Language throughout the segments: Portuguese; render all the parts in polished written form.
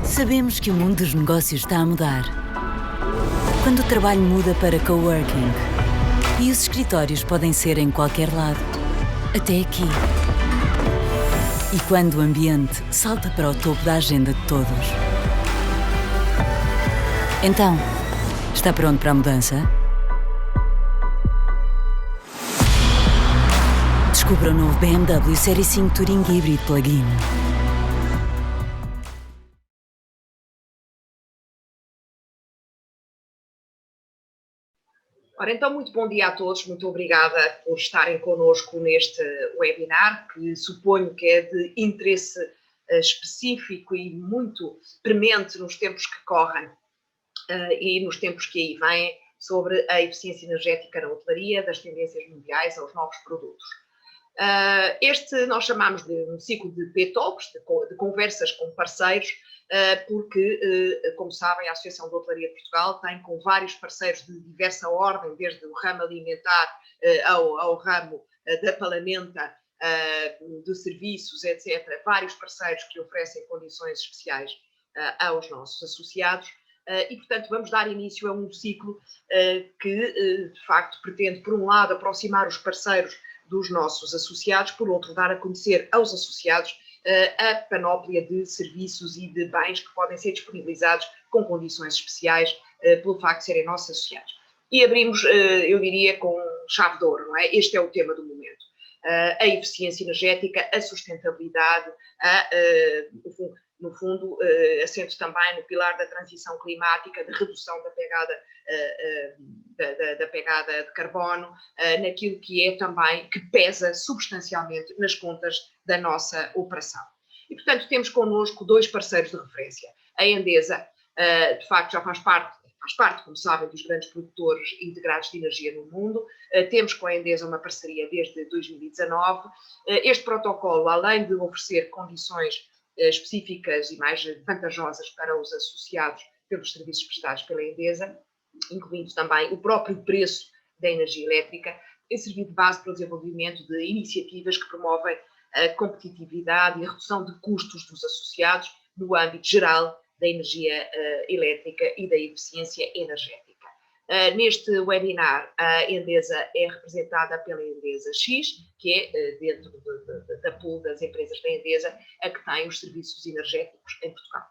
Sabemos que o mundo dos negócios está a mudar. Quando o trabalho muda para coworking e os escritórios podem ser em qualquer lado, até aqui. E quando o ambiente salta para o topo da agenda de todos. Então, está pronto para a mudança? Descubra o novo BMW Série 5 Touring Hybrid Plug-in. Ora, então, muito bom dia a todos, muito obrigada por estarem connosco neste webinar, que suponho que é de interesse específico e muito premente nos tempos que correm e nos tempos que aí vêm, sobre a eficiência energética na hotelaria, das tendências mundiais aos novos produtos. Este nós chamamos de um ciclo de P-Talks, de conversas com parceiros, porque, como sabem, a Associação de Hotelaria de Portugal tem com vários parceiros de diversa ordem, desde o ramo alimentar ao ramo da palamenta, de serviços, etc., vários parceiros que oferecem condições especiais aos nossos associados. E, portanto, vamos dar início a um ciclo que, de facto, pretende, por um lado, aproximar os parceiros dos nossos associados, por outro, dar a conhecer aos associados a panóplia de serviços e de bens que podem ser disponibilizados com condições especiais pelo facto de serem nossos associados. E abrimos, eu diria, com chave de ouro, não é? Este é o tema do momento. A eficiência energética, a sustentabilidade, no fundo, assento também no pilar da transição climática, de redução da pegada de carbono, naquilo que é também, que pesa substancialmente nas contas da nossa operação. E, portanto, temos connosco dois parceiros de referência. A Endesa, de facto, já faz parte, como sabem, dos grandes produtores integrados de energia no mundo. Temos com a Endesa uma parceria desde 2019. Este protocolo, além de oferecer condições específicas e mais vantajosas para os associados pelos serviços prestados pela Endesa, incluindo também o próprio preço da energia elétrica, tem servido de base para o desenvolvimento de iniciativas que promovem a competitividade e a redução de custos dos associados no âmbito geral da energia elétrica e da eficiência energética. Neste webinar, a Endesa é representada pela Endesa X, que é, dentro da pool das empresas da Endesa, a que tem os serviços energéticos em Portugal.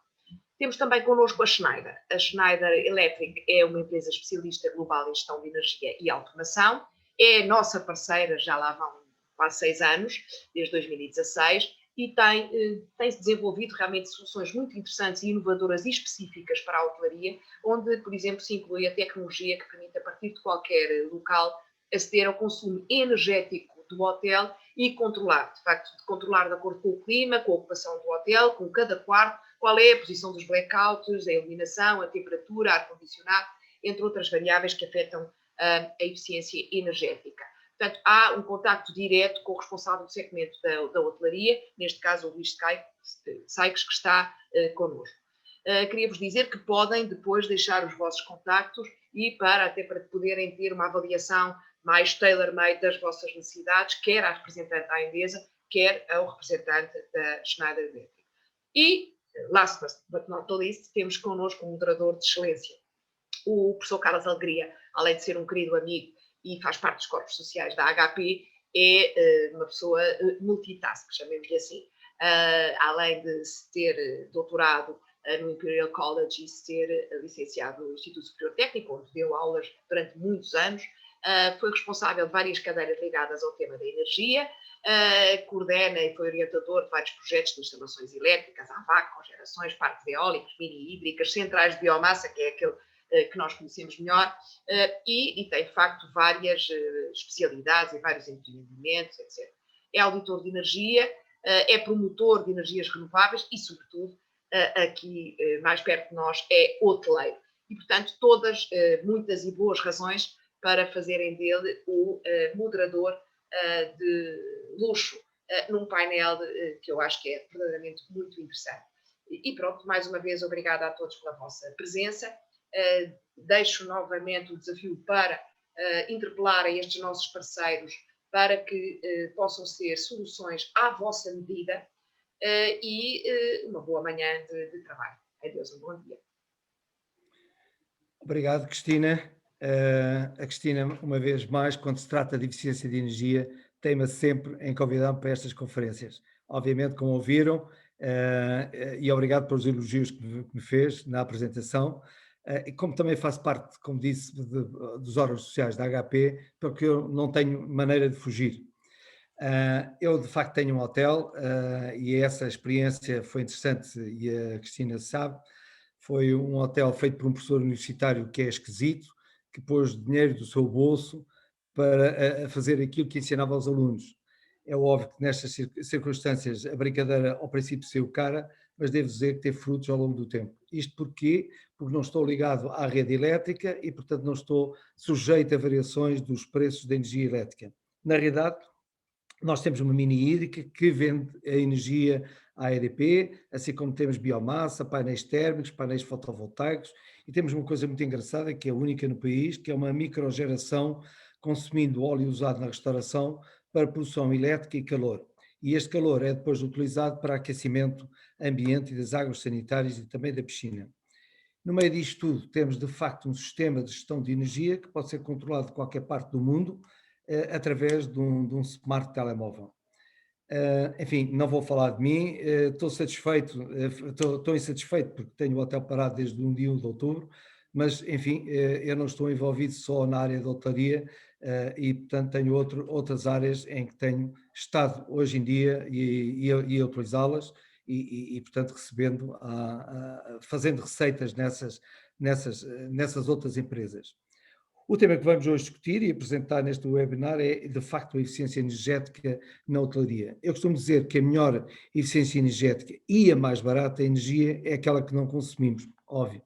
Temos também connosco a Schneider. A Schneider Electric é uma empresa especialista global em gestão de energia e automação. É nossa parceira, já lá vão quase 6 anos, desde 2016, e tem-se desenvolvido realmente soluções muito interessantes e inovadoras e específicas para a hotelaria, onde, por exemplo, se inclui a tecnologia que permite, a partir de qualquer local, aceder ao consumo energético do hotel e controlar, de facto, controlar de acordo com o clima, com a ocupação do hotel, com cada quarto, qual é a posição dos blackouts, a iluminação, a temperatura, ar-condicionado, entre outras variáveis que afetam a eficiência energética. Portanto, há um contacto direto com o responsável do segmento da hotelaria, neste caso o Luís Sykes, que está connosco. Queria-vos dizer que podem depois deixar os vossos contactos e até para poderem ter uma avaliação mais tailor-made das vossas necessidades, quer à representante da Endesa, quer ao representante da Schneider Electric. E, last but not least, temos connosco um moderador de excelência, o professor Carlos Alegria, além de ser um querido amigo e faz parte dos corpos sociais da HP, é uma pessoa multitask, chamemos-lhe assim. Além de se ter doutorado no Imperial College e se ter licenciado no Instituto Superior Técnico, onde deu aulas durante muitos anos, foi responsável de várias cadeiras ligadas ao tema da energia, coordena e foi orientador de vários projetos de instalações elétricas, AVAC, cogerações, parques eólicos, mini-hídricas, centrais de biomassa, que é aquele que nós conhecemos melhor, e tem, de facto, várias especialidades e vários empreendimentos, etc. É auditor de energia, é promotor de energias renováveis e, sobretudo, aqui mais perto de nós, é hoteleiro. E, portanto, todas muitas e boas razões para fazerem dele o moderador de luxo num painel que eu acho que é verdadeiramente muito interessante. E pronto, mais uma vez, obrigada a todos pela vossa presença. Deixo novamente o desafio para interpelarem estes nossos parceiros para que possam ser soluções à vossa medida e uma boa manhã de trabalho. Adeus. Deus um bom dia. Obrigado, Cristina. A Cristina, uma vez mais, quando se trata de eficiência de energia, teima sempre em convidar-me para estas conferências. Obviamente, como ouviram, e obrigado pelos elogios que me fez na apresentação, e como também faço parte, como disse, dos órgãos sociais da HP, porque eu não tenho maneira de fugir. Eu, de facto, tenho um hotel e essa experiência foi interessante e a Cristina sabe. Foi um hotel feito por um professor universitário que é esquisito, que pôs dinheiro do seu bolso para fazer aquilo que ensinava aos alunos. É óbvio que nestas circunstâncias a brincadeira ao princípio saiu cara, mas devo dizer que teve frutos ao longo do tempo. Isto porquê? Porque não estou ligado à rede elétrica e, portanto, não estou sujeito a variações dos preços da energia elétrica. Na realidade, nós temos uma mini hídrica que vende a energia à EDP, assim como temos biomassa, painéis térmicos, painéis fotovoltaicos, e temos uma coisa muito engraçada, que é única no país, que é uma microgeração consumindo óleo usado na restauração para produção elétrica e calor. E este calor é depois utilizado para aquecimento ambiente e das águas sanitárias e também da piscina. No meio disto tudo, temos de facto um sistema de gestão de energia que pode ser controlado de qualquer parte do mundo, através de um smart telemóvel. Enfim, não vou falar de mim, estou insatisfeito porque tenho o hotel parado desde o dia 1 de outubro, mas enfim, eu não estou envolvido só na área da hotelaria e portanto tenho outras áreas em que tenho estado hoje em dia e a utilizá-las e portanto recebendo, fazendo receitas nessas outras empresas. O tema que vamos hoje discutir e apresentar neste webinar é, de facto, a eficiência energética na hotelaria. Eu costumo dizer que a melhor eficiência energética e a mais barata energia é aquela que não consumimos, óbvio.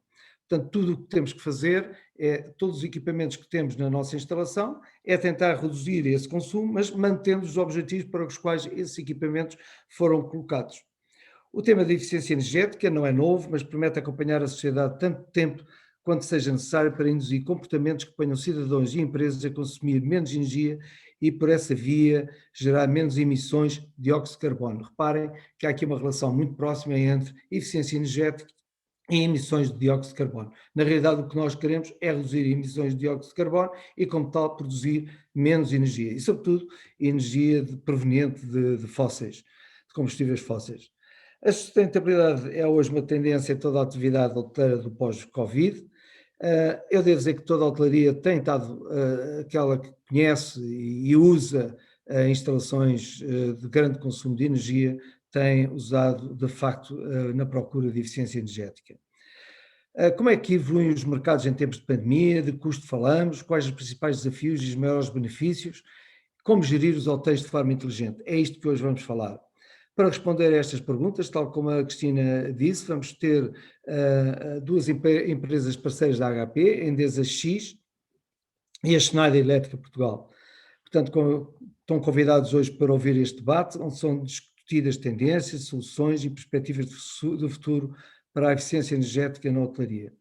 Portanto, tudo o que temos que fazer, todos os equipamentos que temos na nossa instalação, é tentar reduzir esse consumo, mas mantendo os objetivos para os quais esses equipamentos foram colocados. O tema da eficiência energética não é novo, mas promete acompanhar a sociedade tanto tempo quanto seja necessário para induzir comportamentos que ponham cidadãos e empresas a consumir menos energia e, por essa via, gerar menos emissões de dióxido de carbono. Reparem que há aqui uma relação muito próxima entre eficiência energética e emissões de dióxido de carbono. Na realidade, o que nós queremos é reduzir emissões de dióxido de carbono e, como tal, produzir menos energia. E, sobretudo, energia proveniente de fósseis, de combustíveis fósseis. A sustentabilidade é hoje uma tendência em toda a atividade hoteleira do pós-Covid. Eu devo dizer que toda a hotelaria tem estado, aquela que conhece e usa instalações de grande consumo de energia, tem usado, de facto, na procura de eficiência energética. Como é que evoluem os mercados em tempos de pandemia? De custo falamos? Quais os principais desafios e os maiores benefícios? Como gerir os hotéis de forma inteligente? É isto que hoje vamos falar. Para responder a estas perguntas, tal como a Cristina disse, vamos ter duas empresas parceiras da HP, a Endesa X e a Schneider Elétrica Portugal. Portanto, estão convidados hoje para ouvir este debate, onde são discutidas tendências, soluções e perspectivas de futuro para a eficiência energética na hotelaria.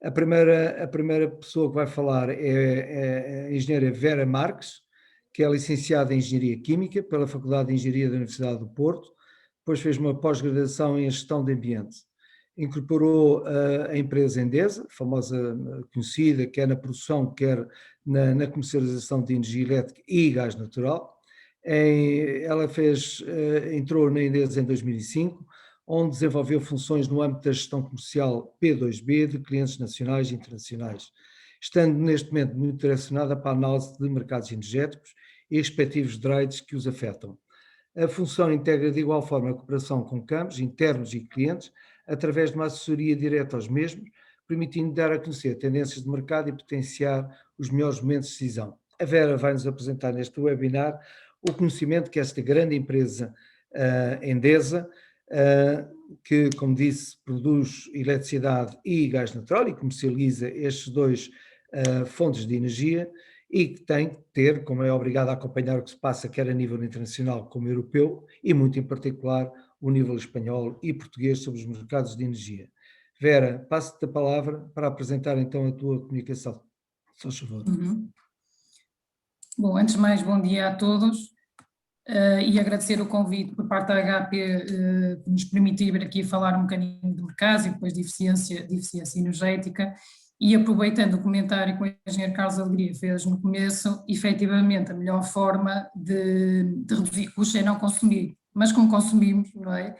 A primeira pessoa que vai falar é a engenheira Vera Marques, que é licenciada em Engenharia Química pela Faculdade de Engenharia da Universidade do Porto, depois fez uma pós-graduação em Gestão de Ambiente. Incorporou a empresa Endesa, famosa, conhecida, quer na produção, quer na comercialização de energia elétrica e gás natural. Ela entrou na Endesa em 2005, onde desenvolveu funções no âmbito da gestão comercial P2B de clientes nacionais e internacionais, estando neste momento muito direcionada para a análise de mercados energéticos e respectivos direitos que os afetam. A função integra de igual forma a cooperação com campos internos e clientes, através de uma assessoria direta aos mesmos, permitindo dar a conhecer tendências de mercado e potenciar os melhores momentos de decisão. A Vera vai-nos apresentar neste webinar o conhecimento que esta grande empresa Endesa, que, como disse, produz eletricidade e gás natural e comercializa estes dois fontes de energia, e que tem que ter, como é obrigado a acompanhar o que se passa quer a nível internacional como europeu e muito em particular o nível espanhol e português sobre os mercados de energia. Vera, passo-te a palavra para apresentar então a tua comunicação. Só favor. Bom, antes de mais, bom dia a todos. e agradecer o convite por parte da HP que nos permitir vir aqui falar um bocadinho de mercados e depois de eficiência energética. E aproveitando o comentário que o engenheiro Carlos Alegria fez no começo, efetivamente a melhor forma de reduzir custos é não consumir, mas como consumimos, não é?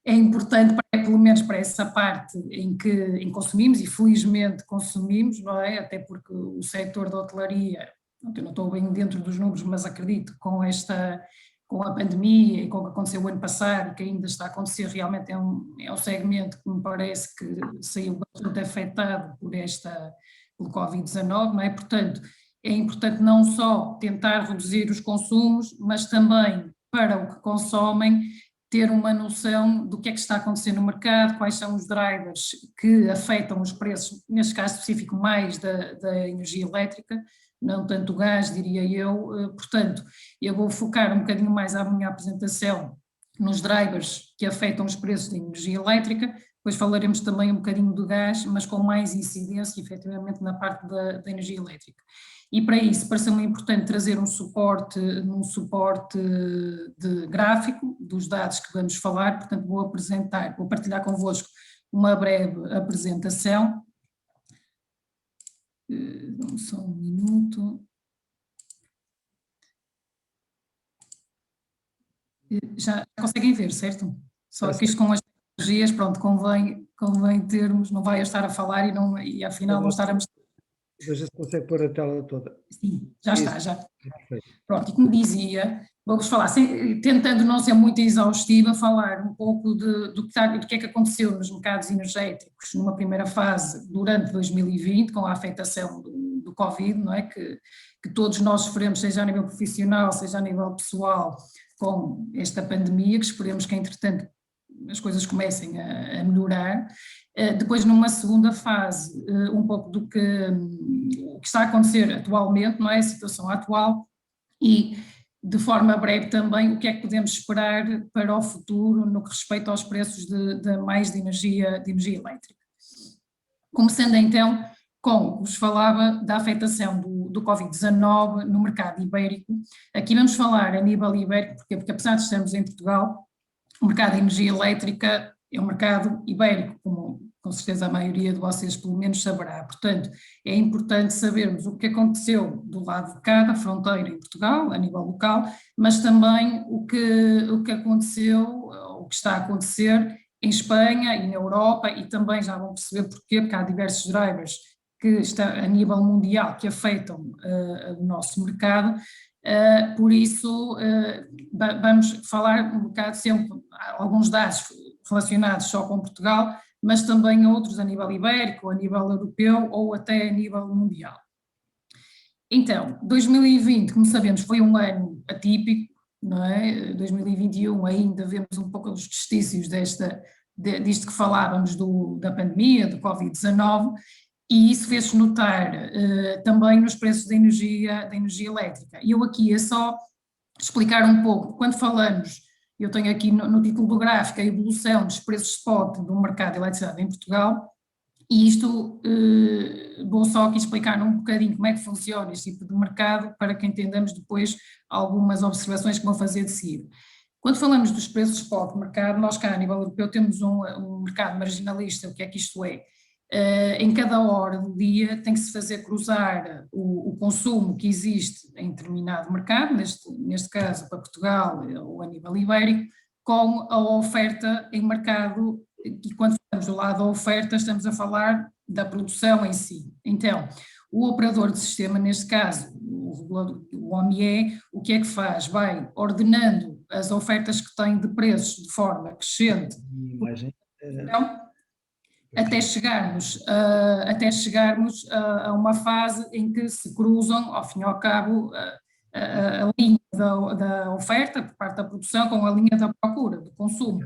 É importante, pelo menos para essa parte em que consumimos, e felizmente consumimos, não é? Até porque o setor da hotelaria, eu não estou bem dentro dos números, mas acredito que com a pandemia e com o que aconteceu o ano passado, e que ainda está a acontecer, realmente é um segmento que me parece que saiu bastante afetado pelo Covid-19, não é? Portanto, é importante não só tentar reduzir os consumos, mas também, para o que consomem, ter uma noção do que é que está acontecendo no mercado, quais são os drivers que afetam os preços, neste caso específico mais da energia elétrica, não tanto o gás, diria eu. Portanto, eu vou focar um bocadinho mais a minha apresentação nos drivers que afetam os preços da energia elétrica, depois falaremos também um bocadinho do gás, mas com mais incidência efetivamente na parte da energia elétrica. E para isso pareceu-me importante trazer um suporte de gráfico dos dados que vamos falar, portanto vou partilhar convosco uma breve apresentação. Dá-me só um minuto. Já conseguem ver, certo? Só que isto com as tecnologias, pronto, convém termos, não vai eu estar a falar e afinal não estar a mostrar. Veja se consegue pôr a tela toda. Sim, já está, já. Pronto, e como dizia, vamos falar, tentando não ser muito exaustiva, falar um pouco do que é que aconteceu nos mercados energéticos numa primeira fase durante 2020, com a afetação do Covid, não é? Que todos nós sofremos, seja a nível profissional, seja a nível pessoal, com esta pandemia, que esperemos que entretanto as coisas comecem a melhorar. Depois, numa segunda fase, um pouco o que está a acontecer atualmente, não é? A situação atual, e de forma breve também o que é que podemos esperar para o futuro no que respeita aos preços de energia elétrica. Começando então com, vos falava da afetação do Covid-19 no mercado ibérico. Aqui vamos falar a nível ibérico, porque apesar de estarmos em Portugal, o mercado de energia elétrica é um mercado ibérico, como com certeza a maioria de vocês pelo menos saberá. Portanto, é importante sabermos o que aconteceu do lado de cá da fronteira em Portugal, a nível local, mas também o que aconteceu, o que está a acontecer em Espanha e na Europa, e também já vão perceber porquê, porque há diversos drivers que estão a nível mundial que afetam o nosso mercado. Por isso, vamos falar um bocado sempre, alguns dados relacionados só com Portugal, mas também outros a nível ibérico, a nível europeu ou até a nível mundial. Então, 2020, como sabemos, foi um ano atípico, não é? 2021 ainda vemos um pouco os vestígios disto que falávamos da pandemia, do Covid-19, e isso fez-se notar também nos preços da energia elétrica. E eu aqui é só explicar um pouco, quando falamos, eu tenho aqui no título do gráfico a evolução dos preços spot do mercado de eletricidade em Portugal, e isto vou só aqui explicar um bocadinho como é que funciona este tipo de mercado, para que entendamos depois algumas observações que vou fazer de seguida. Quando falamos dos preços spot do mercado, nós cá a nível europeu temos um mercado marginalista. O que é que isto é? Em cada hora do dia tem que se fazer cruzar o consumo que existe em determinado mercado, neste caso para Portugal ou a nível ibérico, com a oferta em mercado, e quando falamos do lado da oferta estamos a falar da produção em si. Então, o operador de sistema, neste caso o OMIE, o que é que faz? Vai ordenando as ofertas que tem de preços de forma crescente, até chegarmos a uma fase em que se cruzam, ao fim e ao cabo, a linha da oferta por parte da produção com a linha da procura, do consumo.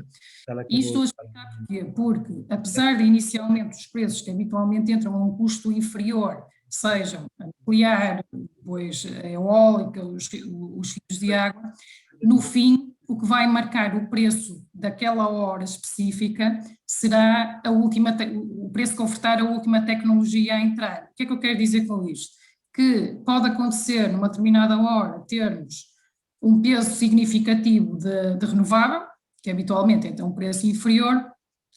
Isto a explicar porquê? Porque, apesar de inicialmente os preços que habitualmente entram a um custo inferior, sejam a nuclear, depois a eólica, os fios de água, no fim, o que vai marcar o preço daquela hora específica será o preço que ofertar a última tecnologia a entrar. O que é que eu quero dizer com isto? Que pode acontecer numa determinada hora termos um peso significativo de renovável, que habitualmente é um preço inferior,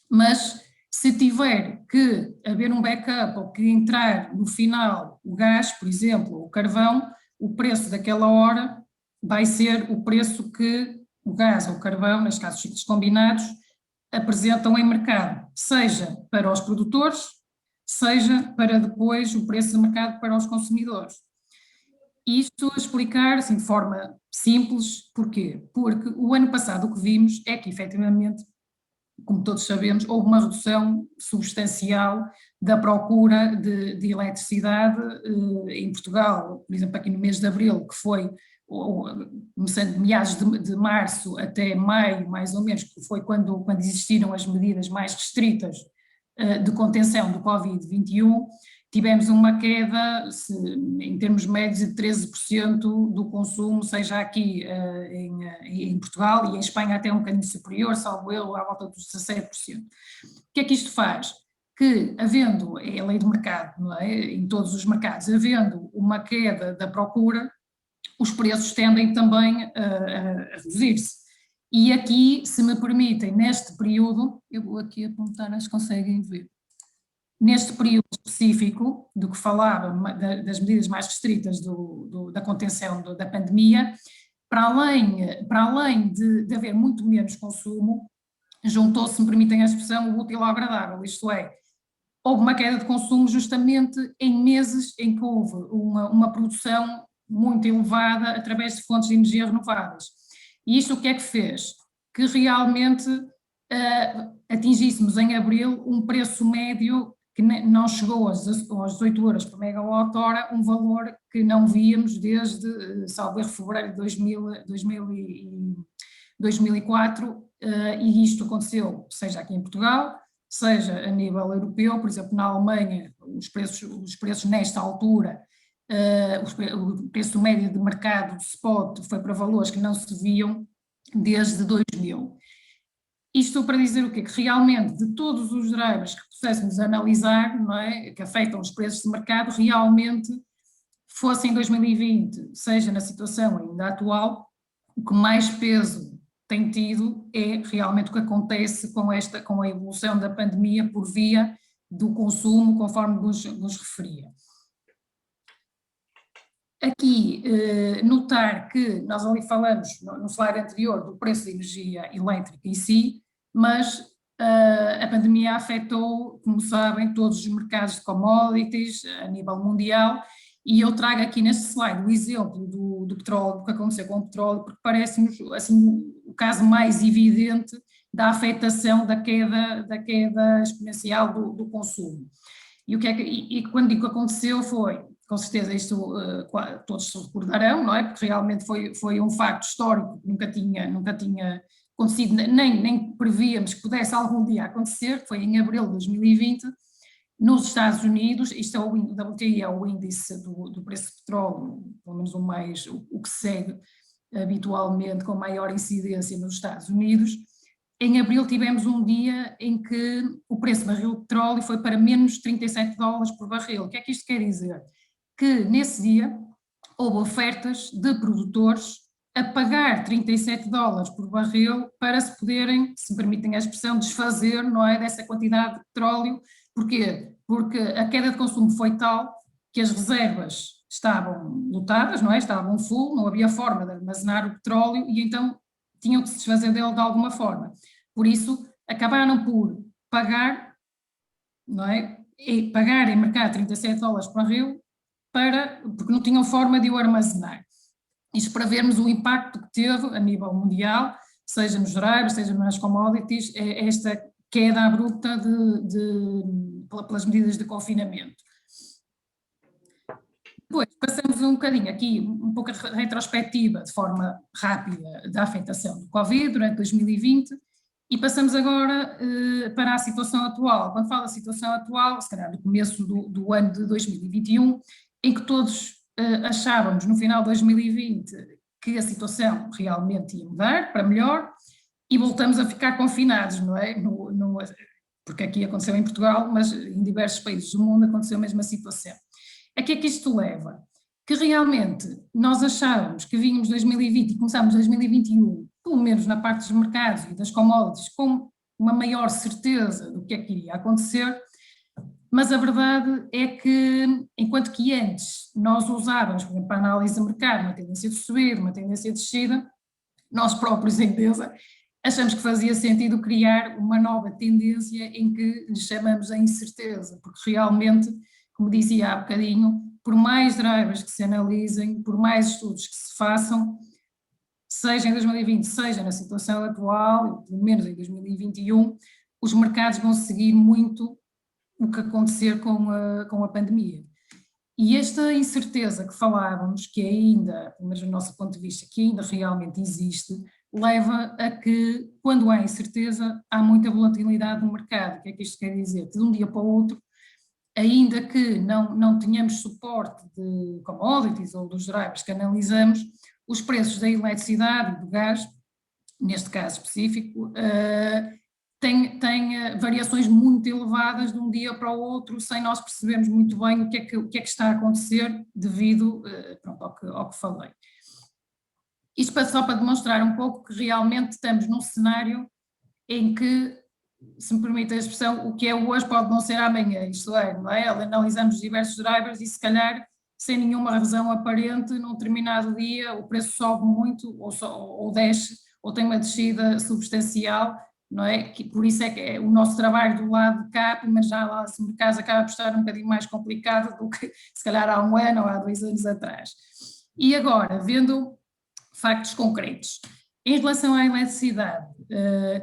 mas se tiver que haver um backup ou que entrar no final o gás, por exemplo, o carvão, o preço daquela hora vai ser o preço que o gás ou o carvão, neste caso os ciclos combinados, apresentam em mercado, seja para os produtores, seja para depois o preço de mercado para os consumidores. Isto a explicar assim, de forma simples, porquê? Porque o ano passado o que vimos é que efetivamente, como todos sabemos, houve uma redução substancial da procura de eletricidade em Portugal, por exemplo aqui no mês de abril, que foi começando de meados de março até maio, mais ou menos, que foi quando existiram as medidas mais restritas de contenção do Covid-21, tivemos uma queda, em termos médios, de 13% do consumo, seja aqui em Portugal e em Espanha até um bocadinho superior, salvo eu, à volta dos 17%. O que é que isto faz? Que, havendo, é a lei do mercado, não é? Em todos os mercados, havendo uma queda da procura, os preços tendem também a reduzir-se. E aqui, se me permitem, neste período, eu vou aqui apontar, acho que conseguem ver, neste período específico do que falava, das medidas mais restritas da contenção da pandemia, para além de haver muito menos consumo, juntou-se, se me permitem a expressão, o útil ao agradável, isto é, houve uma queda de consumo justamente em meses em que houve uma produção muito elevada através de fontes de energia renováveis. E isto o que é que fez? Que realmente atingíssemos em abril um preço médio que não chegou aos 18 euros por megawatt-hora, um valor que não víamos desde, salvo erro, fevereiro de 2004, e isto aconteceu, seja aqui em Portugal, seja a nível europeu, por exemplo, na Alemanha, os preços nesta altura, o preço médio de mercado de spot foi para valores que não se viam desde 2000. Isto para dizer o quê? Que realmente de todos os drivers que pudéssemos analisar, não é, que afetam os preços de mercado, realmente fosse em 2020, seja na situação ainda atual, o que mais peso tem tido é realmente o que acontece com a evolução da pandemia por via do consumo, conforme vos referia. Aqui, notar que nós ali falamos no slide anterior do preço de energia elétrica em si, mas a pandemia afetou, como sabem, todos os mercados de commodities a nível mundial, e eu trago aqui neste slide o exemplo do petróleo, do que aconteceu com o petróleo, porque parece-nos assim, o caso mais evidente da afetação da queda exponencial do consumo. E quando digo que aconteceu foi, com certeza isto todos se recordarão, não é? Porque realmente foi um facto histórico que nunca tinha acontecido, nem prevíamos que pudesse algum dia acontecer, foi em abril de 2020, nos Estados Unidos. Isto é o WTI, é o índice do preço de petróleo, pelo menos o que segue habitualmente com maior incidência nos Estados Unidos. Em abril tivemos um dia em que o preço do barril de petróleo foi para menos $37 por barril. O que é que isto quer dizer? Que nesse dia houve ofertas de produtores a pagar $37 por barril para se poderem, se me permitem a expressão, desfazer, não é, dessa quantidade de petróleo. Porquê? Porque a queda de consumo foi tal que as reservas estavam lotadas, não é? Estavam full, não havia forma de armazenar o petróleo e então tinham que se desfazer dele de alguma forma. Por isso, acabaram por pagar, não é? E pagar em mercado $37 por barril porque não tinham forma de o armazenar. Isto para vermos o impacto que teve a nível mundial, seja nos drivers, seja nas commodities, esta queda abrupta pelas medidas de confinamento. Depois passamos um bocadinho aqui, um pouco a retrospectiva de forma rápida da afetação do Covid durante 2020 e passamos agora para a situação atual. Quando falo da situação atual, se calhar no começo do ano de 2021, em que todos achávamos no final de 2020 que a situação realmente ia mudar para melhor e voltamos a ficar confinados, não é? Porque aqui aconteceu em Portugal, mas em diversos países do mundo aconteceu a mesma situação. A que é que isto leva? que realmente nós achávamos que vínhamos 2020 e começámos 2021, pelo menos na parte dos mercados e das commodities, com uma maior certeza do que é que iria acontecer, mas a verdade é que, enquanto que antes nós usávamos, por exemplo, para a análise do mercado, uma tendência de subida, uma tendência de descida, nós próprios em Endesa achamos que fazia sentido criar uma nova tendência em que lhe chamamos a incerteza, porque realmente, como dizia há bocadinho, por mais drivers que se analisem, por mais estudos que se façam, seja em 2020, seja na situação atual, pelo menos em 2021, os mercados vão seguir muito o que acontecer com a pandemia. E esta incerteza que falávamos, que ainda, pelo menos do nosso ponto de vista, que ainda realmente existe, leva a que, quando há incerteza, há muita volatilidade no mercado. O que é que isto quer dizer? Que de um dia para o outro, ainda que não tenhamos suporte de commodities ou dos drivers que analisamos, os preços da eletricidade e do gás, neste caso específico, tem variações muito elevadas de um dia para o outro, sem nós percebermos muito bem o que é que está a acontecer devido ao que falei. Isto só para demonstrar um pouco que realmente estamos num cenário em que, se me permite a expressão, o que é hoje pode não ser amanhã, isto é, não é? Analisamos diversos drivers e se calhar, sem nenhuma razão aparente, num determinado dia o preço sobe muito ou desce, ou tem uma descida substancial, não é? Por isso é que o nosso trabalho do lado de cá, mas já lá no mercado acaba por estar um bocadinho mais complicado do que se calhar há um ano ou há 2 anos atrás. E agora, vendo factos concretos, em relação à eletricidade,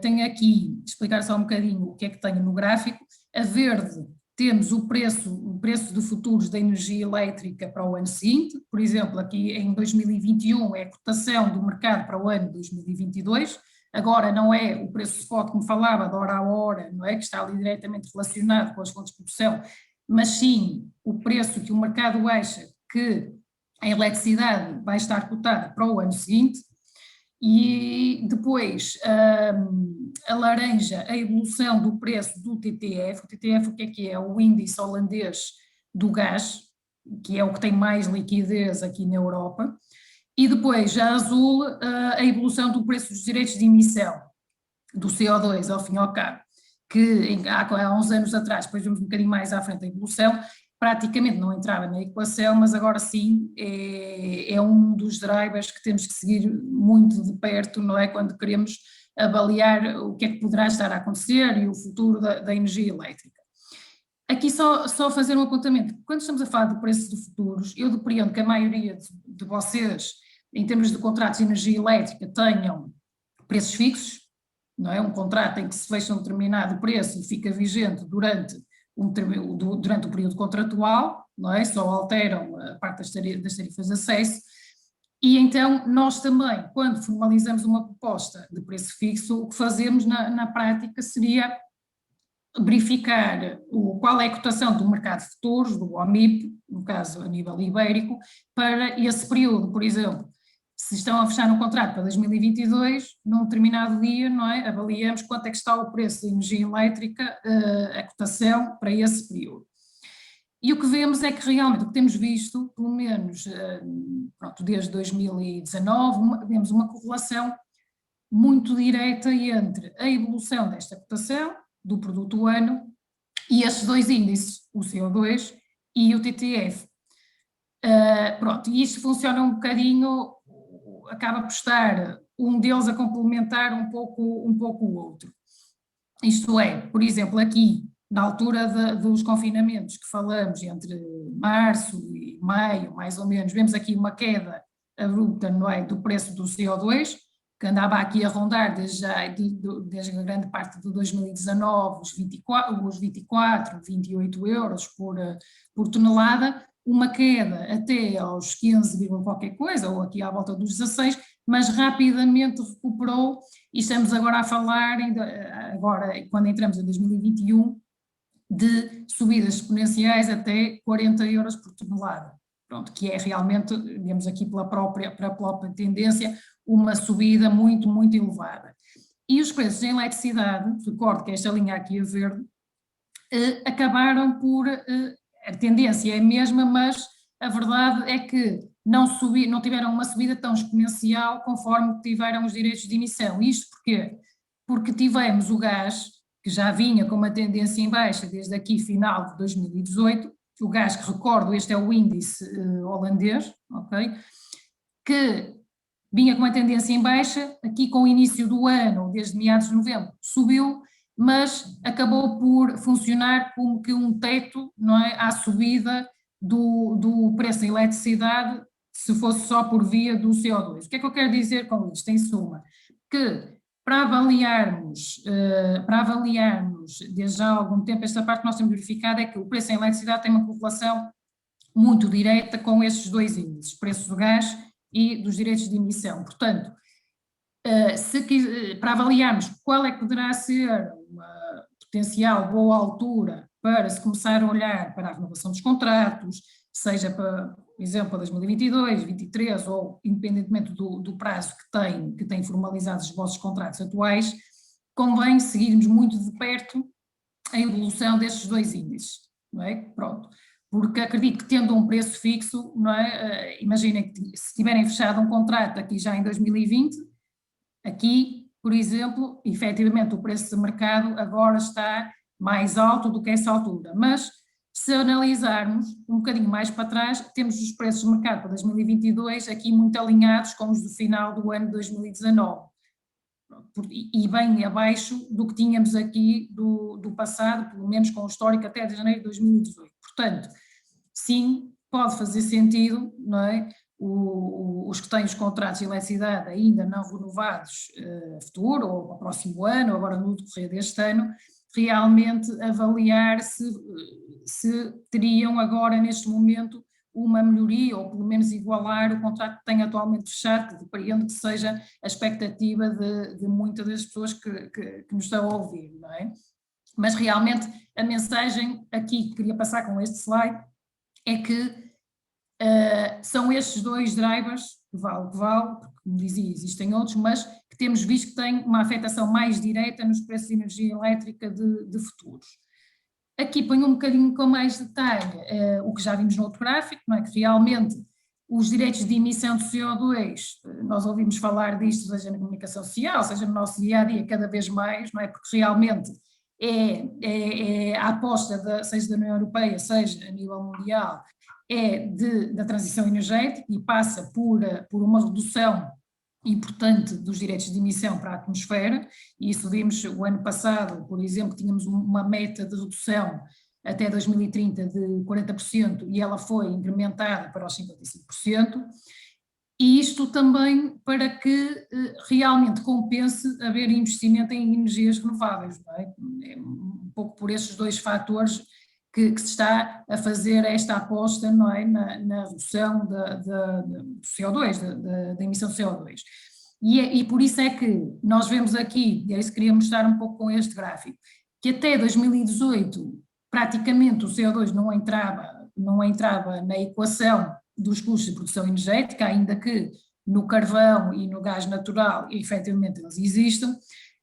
tenho aqui, explicar só um bocadinho o que é que tenho no gráfico. A verde temos o preço de futuros da energia elétrica para o ano seguinte, por exemplo, aqui em 2021 é a cotação do mercado para o ano 2022, agora não é o preço spot, como falava, de hora a hora, não é, que está ali diretamente relacionado com as fontes de produção, mas sim o preço que o mercado acha que a eletricidade vai estar cotada para o ano seguinte. E depois a laranja, a evolução do preço do TTF. O TTF, o que é? O índice holandês do gás, que é o que tem mais liquidez aqui na Europa. E depois, a azul, a evolução do preço dos direitos de emissão, do CO2, ao fim e ao cabo, que há uns anos atrás, depois vemos um bocadinho mais à frente a evolução, praticamente não entrava na equação, mas agora sim é um dos drivers que temos que seguir muito de perto, não é? Quando queremos avaliar o que é que poderá estar a acontecer e o futuro da energia elétrica. Aqui só fazer um apontamento. Quando estamos a falar de preços de futuros, eu depreendo que a maioria de vocês, em termos de contratos de energia elétrica, tenham preços fixos, não é? Um contrato em que se fecha um determinado preço e fica vigente durante o período contratual, não é? Só alteram a parte das tarifas de acesso, e então nós também, quando formalizamos uma proposta de preço fixo, o que fazemos na prática seria verificar qual é a cotação do mercado de futuros, do OMIP, no caso a nível ibérico, para esse período. Por exemplo, se estão a fechar um contrato para 2022, num determinado dia, não é? Avaliamos quanto é que está o preço de energia elétrica, a cotação para esse período. E o que vemos é que realmente o que temos visto, pelo menos desde 2019, vemos uma correlação muito direta entre a evolução desta cotação do produto ano e estes dois índices, o CO2 e o TTF. E isto funciona um bocadinho, acaba por estar um deles a complementar um pouco o outro. Isto é, por exemplo, aqui, na altura dos confinamentos que falamos, entre março e maio, mais ou menos, vemos aqui uma queda abrupta, não é, do preço do CO2, que andava aqui a rondar desde a grande parte de 2019, os 24, 28 euros por tonelada, uma queda até aos 15, qualquer coisa, ou aqui à volta dos 16, mas rapidamente recuperou e estamos agora a falar, agora quando entramos em 2021, de subidas exponenciais até 40 euros por tonelada. Pronto, que é realmente, digamos aqui pela própria tendência, uma subida muito, muito elevada. E os preços em eletricidade, recordo que esta linha aqui a verde, acabaram por, a tendência é a mesma, mas a verdade é que não tiveram uma subida tão exponencial conforme tiveram os direitos de emissão. Isto porquê? Porque tivemos o gás, que já vinha com uma tendência em baixa desde aqui final de 2018, o gás que recordo, este é o índice holandês, ok? Que vinha com uma tendência em baixa, aqui com o início do ano, desde meados de novembro, subiu, mas acabou por funcionar como que um teto, não é, à subida do preço da eletricidade, se fosse só por via do CO2. O que é que eu quero dizer com isto, em suma? Que para avaliarmos desde já há algum tempo, esta parte que nós temos verificado é que o preço da eletricidade tem uma correlação muito direta com estes dois índices, preço do gás e dos direitos de emissão. Portanto, para avaliarmos qual é que poderá ser uma potencial boa altura para se começar a olhar para a renovação dos contratos, seja para, por exemplo, para 2022, 2023 ou independentemente do prazo que têm formalizados os vossos contratos atuais, convém seguirmos muito de perto a evolução destes dois índices, não é? Pronto. Porque acredito que tendo um preço fixo, não é? Imaginem que se tiverem fechado um contrato aqui já em 2020, aqui, por exemplo, efetivamente o preço de mercado agora está mais alto do que essa altura, mas se analisarmos um bocadinho mais para trás, temos os preços de mercado para 2022 aqui muito alinhados com os do final do ano de 2019 e bem abaixo do que tínhamos aqui do passado, pelo menos com o histórico até de janeiro de 2018. Portanto, sim, pode fazer sentido, não é? Os que têm os contratos de eletricidade ainda não renovados futuro, ou ao próximo ano, ou agora no decorrer deste ano, realmente avaliar se teriam agora, neste momento, uma melhoria, ou pelo menos igualar o contrato que têm atualmente fechado, que depreendo que seja a expectativa de muitas das pessoas que nos estão a ouvir, não é? Mas realmente a mensagem aqui que queria passar com este slide é que são estes dois drivers, que vale o que vale, porque como dizia, existem outros, mas que temos visto que têm uma afetação mais direta nos preços de energia elétrica de futuros. Aqui ponho um bocadinho com mais detalhe o que já vimos no outro gráfico, não é? Que realmente os direitos de emissão de CO2, nós ouvimos falar disto, seja na comunicação social, seja no nosso dia-a-dia, cada vez mais, não é? Porque realmente é a aposta, seja da União Europeia, seja a nível mundial, da transição energética e passa por uma redução importante dos direitos de emissão para a atmosfera, e isso vimos o ano passado, por exemplo, tínhamos uma meta de redução até 2030 de 40% e ela foi incrementada para os 55%, e isto também para que realmente compense haver investimento em energias renováveis, não é? É um pouco por estes dois fatores que se está a fazer esta aposta, não é, na redução do CO2, da emissão de CO2. E por isso é que nós vemos aqui, e é isso que queria mostrar um pouco com este gráfico, que até 2018 praticamente o CO2 não entrava na equação dos custos de produção energética, ainda que no carvão e no gás natural, efetivamente eles existem,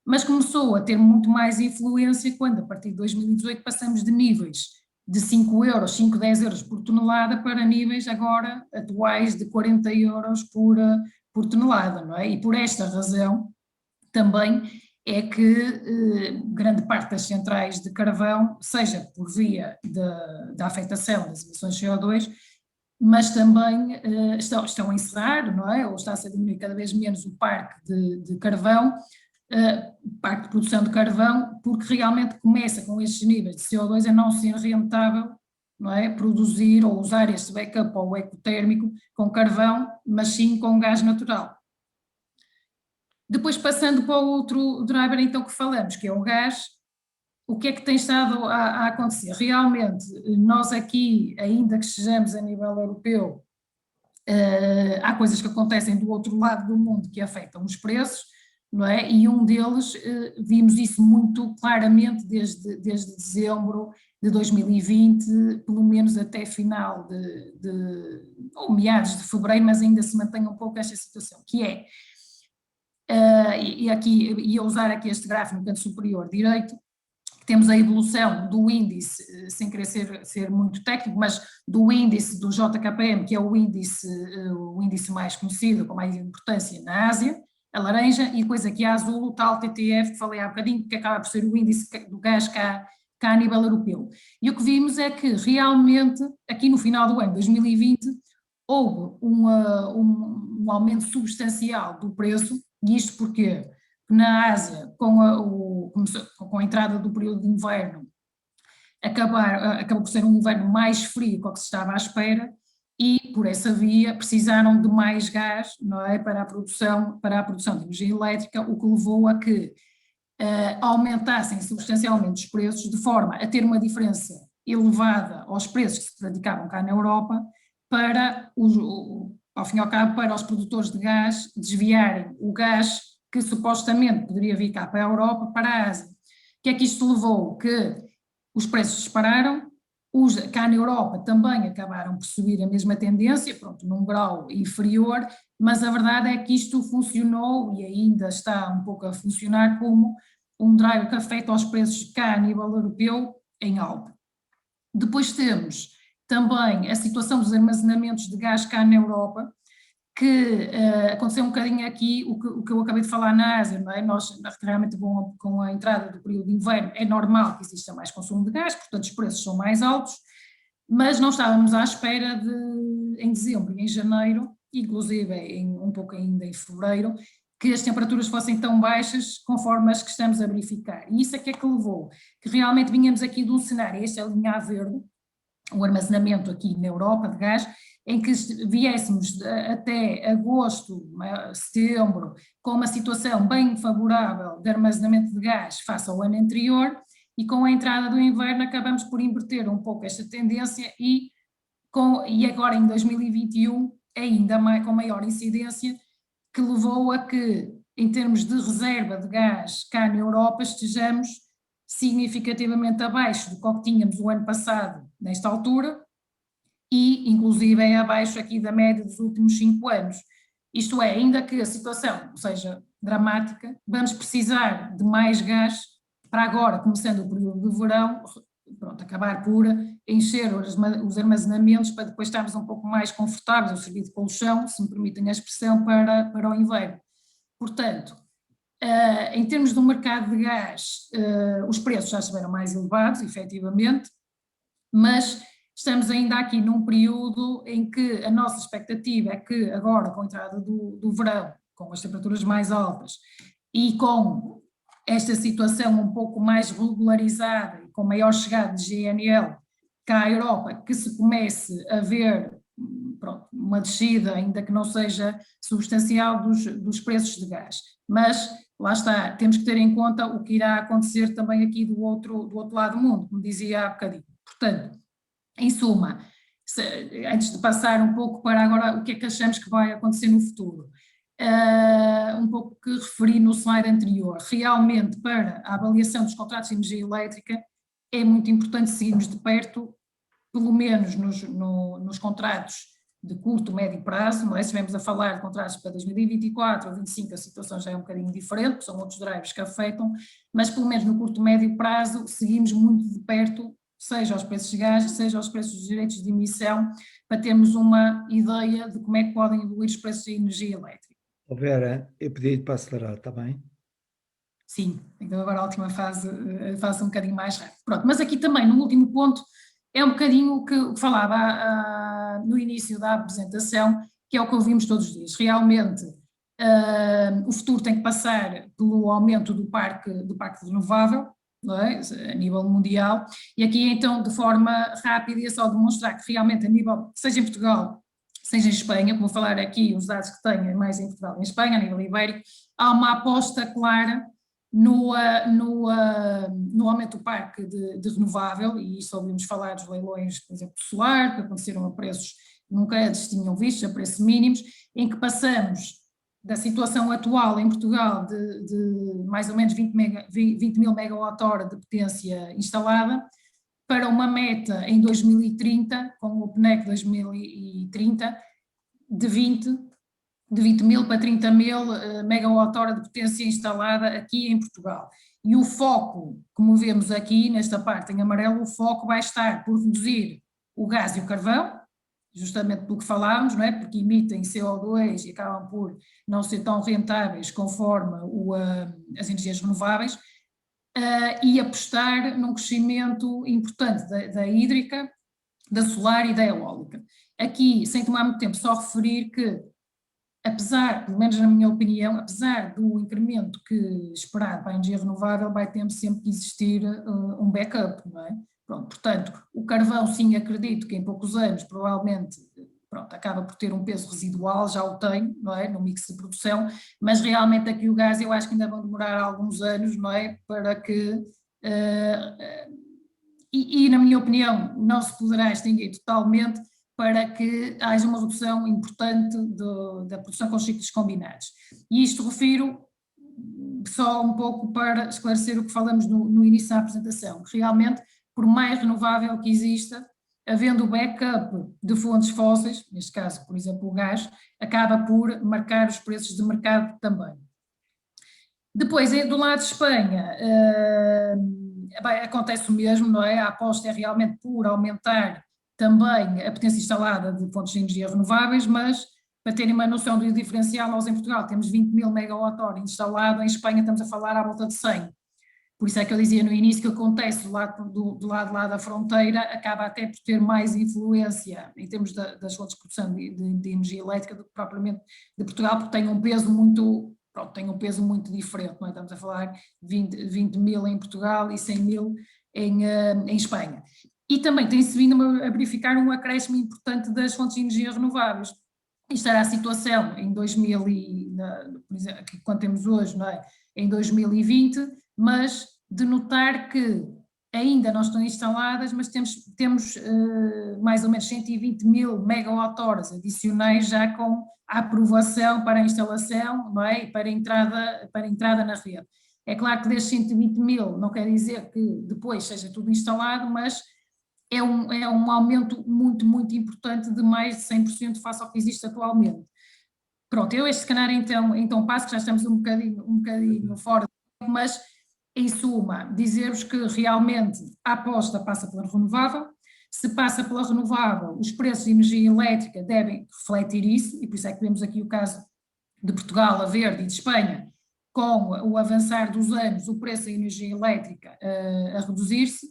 mas começou a ter muito mais influência quando, a partir de 2018, passamos de níveis de 5 euros, 5, 10 euros por tonelada para níveis agora atuais de 40 euros por tonelada, não é? E por esta razão também é que grande parte das centrais de carvão, seja por via da afetação das emissões de CO2, mas também estão a encerrar, não é? Ou está-se a diminuir cada vez menos o parque de carvão, parte de produção de carvão, porque realmente começa com estes níveis de CO2 a não ser rentável, não é? Produzir ou usar este backup ou ecotérmico com carvão, mas sim com gás natural. Depois passando para o outro driver então que falamos, que é o gás, o que é que tem estado a acontecer? Realmente nós aqui, ainda que estejamos a nível europeu, há coisas que acontecem do outro lado do mundo que afetam os preços, não é? E um deles, vimos isso muito claramente desde dezembro de 2020, pelo menos até final ou meados de fevereiro, mas ainda se mantém um pouco esta situação, que é, e aqui, ia usar aqui este gráfico no canto superior direito, temos a evolução do índice, sem querer ser muito técnico, mas do índice do JKPM, que é o índice mais conhecido, com mais importância na Ásia, a laranja, e depois aqui a azul, o tal TTF, que falei há bocadinho, que acaba por ser o índice do gás cá a nível europeu. E o que vimos é que realmente, aqui no final do ano 2020, houve um aumento substancial do preço, e isto porquê? Na Ásia, com a entrada do período de inverno, acabou por ser um inverno mais frio do que se estava à espera, e por essa via precisaram de mais gás, não é, para a produção de energia elétrica, o que levou a que aumentassem substancialmente os preços, de forma a ter uma diferença elevada aos preços que se praticavam cá na Europa, para, ao fim e ao cabo, para os produtores de gás desviarem o gás que supostamente poderia vir cá para a Europa, para a Ásia. O que é que isto levou? Que os preços dispararam, cá na Europa também acabaram por subir a mesma tendência, pronto, num grau inferior, mas a verdade é que isto funcionou e ainda está um pouco a funcionar como um driver que afeta os preços cá a nível europeu em alta. Depois temos também a situação dos armazenamentos de gás cá na Europa, que aconteceu um bocadinho aqui o que eu acabei de falar na Ásia, não é? Nós realmente com a entrada do período de inverno é normal que exista mais consumo de gás, portanto os preços são mais altos, mas não estávamos à espera em dezembro e em janeiro, inclusive um pouco ainda em fevereiro, que as temperaturas fossem tão baixas conforme as que estamos a verificar. E isso é que levou, que realmente vinhamos aqui de um cenário, este é a linha verde, o armazenamento aqui na Europa de gás, em que viéssemos até agosto, setembro, com uma situação bem favorável de armazenamento de gás face ao ano anterior, e com a entrada do inverno acabamos por inverter um pouco esta tendência e agora em 2021 ainda com maior incidência, que levou a que, em termos de reserva de gás cá na Europa, estejamos significativamente abaixo do que tínhamos o ano passado nesta altura, e inclusive é abaixo aqui da média dos últimos 5 anos. Isto é, ainda que a situação seja dramática, vamos precisar de mais gás para agora, começando o período de verão, pronto, acabar por encher os armazenamentos para depois estarmos um pouco mais confortáveis, ou servir de colchão, se me permitem a expressão, para o inverno. Portanto, em termos do mercado de gás, os preços já estiveram mais elevados, efetivamente, mas estamos ainda aqui num período em que a nossa expectativa é que agora, com a entrada do verão, com as temperaturas mais altas e com esta situação um pouco mais regularizada e com maior chegada de GNL cá à Europa, que se comece a ver, pronto, uma descida, ainda que não seja substancial, dos preços de gás. Mas, lá está, temos que ter em conta o que irá acontecer também aqui do outro lado do mundo, como dizia há bocadinho. Portanto, em suma, antes de passar um pouco para agora o que é que achamos que vai acontecer no futuro, um pouco que referi no slide anterior, realmente para a avaliação dos contratos de energia elétrica é muito importante seguirmos de perto, pelo menos nos contratos de curto, médio prazo, não é? Se estivermos a falar de contratos para 2024 ou 2025, a situação já é um bocadinho diferente, são outros drivers que afetam, mas pelo menos no curto, médio prazo seguimos muito de perto, seja aos preços de gás, seja aos preços dos direitos de emissão, para termos uma ideia de como é que podem evoluir os preços de energia elétrica. Vera, eu pedi-lhe para acelerar, está bem? Sim, então agora a última fase faço um bocadinho mais rápido. Pronto, mas aqui também, no último ponto, é um bocadinho o que falava no início da apresentação, que é o que ouvimos todos os dias. Realmente, o futuro tem que passar pelo aumento do parque renovável, não é? A nível mundial, e aqui então de forma rápida é só demonstrar que realmente a nível, seja em Portugal, seja em Espanha, vou falar aqui os dados que tenho mais em Portugal e em Espanha, a nível ibérico, há uma aposta clara no aumento do parque de renovável, e isso ouvimos falar dos leilões, por exemplo, solar, que aconteceram a preços que nunca antes tinham visto, a preços mínimos, em que passamos da situação atual em Portugal de mais ou menos 20 mil megawatt-hora de potência instalada, para uma meta em 2030, com o PNEC 2030, de 20 de 20 mil para 30 mil megawatt-hora de potência instalada aqui em Portugal. E o foco, como vemos aqui nesta parte em amarelo, o foco vai estar por reduzir o gás e o carvão, justamente pelo que falámos, não é? Porque emitem CO2 e acabam por não ser tão rentáveis conforme as energias renováveis, e apostar num crescimento importante da hídrica, da solar e da eólica. Aqui, sem tomar muito tempo, só referir que, apesar, pelo menos na minha opinião, apesar do incremento esperado para a energia renovável, vai ter sempre que existir um backup, não é? Pronto, portanto, o carvão, sim, acredito que em poucos anos, provavelmente, pronto, acaba por ter um peso residual, já o tem, não é, no mix de produção, mas realmente aqui o gás eu acho que ainda vão demorar alguns anos, não é, para que, na minha opinião, não se poderá extinguir totalmente para que haja uma redução importante da produção com ciclos combinados. E isto refiro só um pouco para esclarecer o que falamos no início da apresentação, que realmente, por mais renovável que exista, havendo o backup de fontes fósseis, neste caso, por exemplo, o gás, acaba por marcar os preços de mercado também. Depois, do lado de Espanha, acontece o mesmo, não é? A aposta é realmente por aumentar também a potência instalada de fontes de energia renováveis, mas para terem uma noção do diferencial, nós em Portugal temos 20 mil megawatt-hora instalado, em Espanha estamos a falar à volta de 100. Por isso é que eu dizia no início que acontece do lado lá da fronteira, acaba até por ter mais influência em termos das fontes de produção de energia elétrica do que propriamente de Portugal, porque tem um peso muito, pronto, tem um peso muito diferente, não é? Estamos a falar de 20 mil em Portugal e 100 mil em Espanha. E também tem-se vindo a verificar um acréscimo importante das fontes de energia renováveis. Isto era a situação em 2000, por exemplo, quando temos hoje, não é? Em 2020, mas de notar que ainda não estão instaladas, mas temos mais ou menos 120 mil megawatt-horas adicionais já com a aprovação para a instalação, não é? E para entrada na rede. É claro que destes 120 mil não quer dizer que depois seja tudo instalado, mas é um aumento muito, muito importante de mais de 100% face ao que existe atualmente. Pronto, eu este cenário então passo, que já estamos um bocadinho fora, mas em suma, dizer-vos que realmente a aposta passa pela renovável. Se passa pela renovável, os preços de energia elétrica devem refletir isso, e por isso é que vemos aqui o caso de Portugal, a Verde e de Espanha, com o avançar dos anos, o preço da energia elétrica a reduzir-se,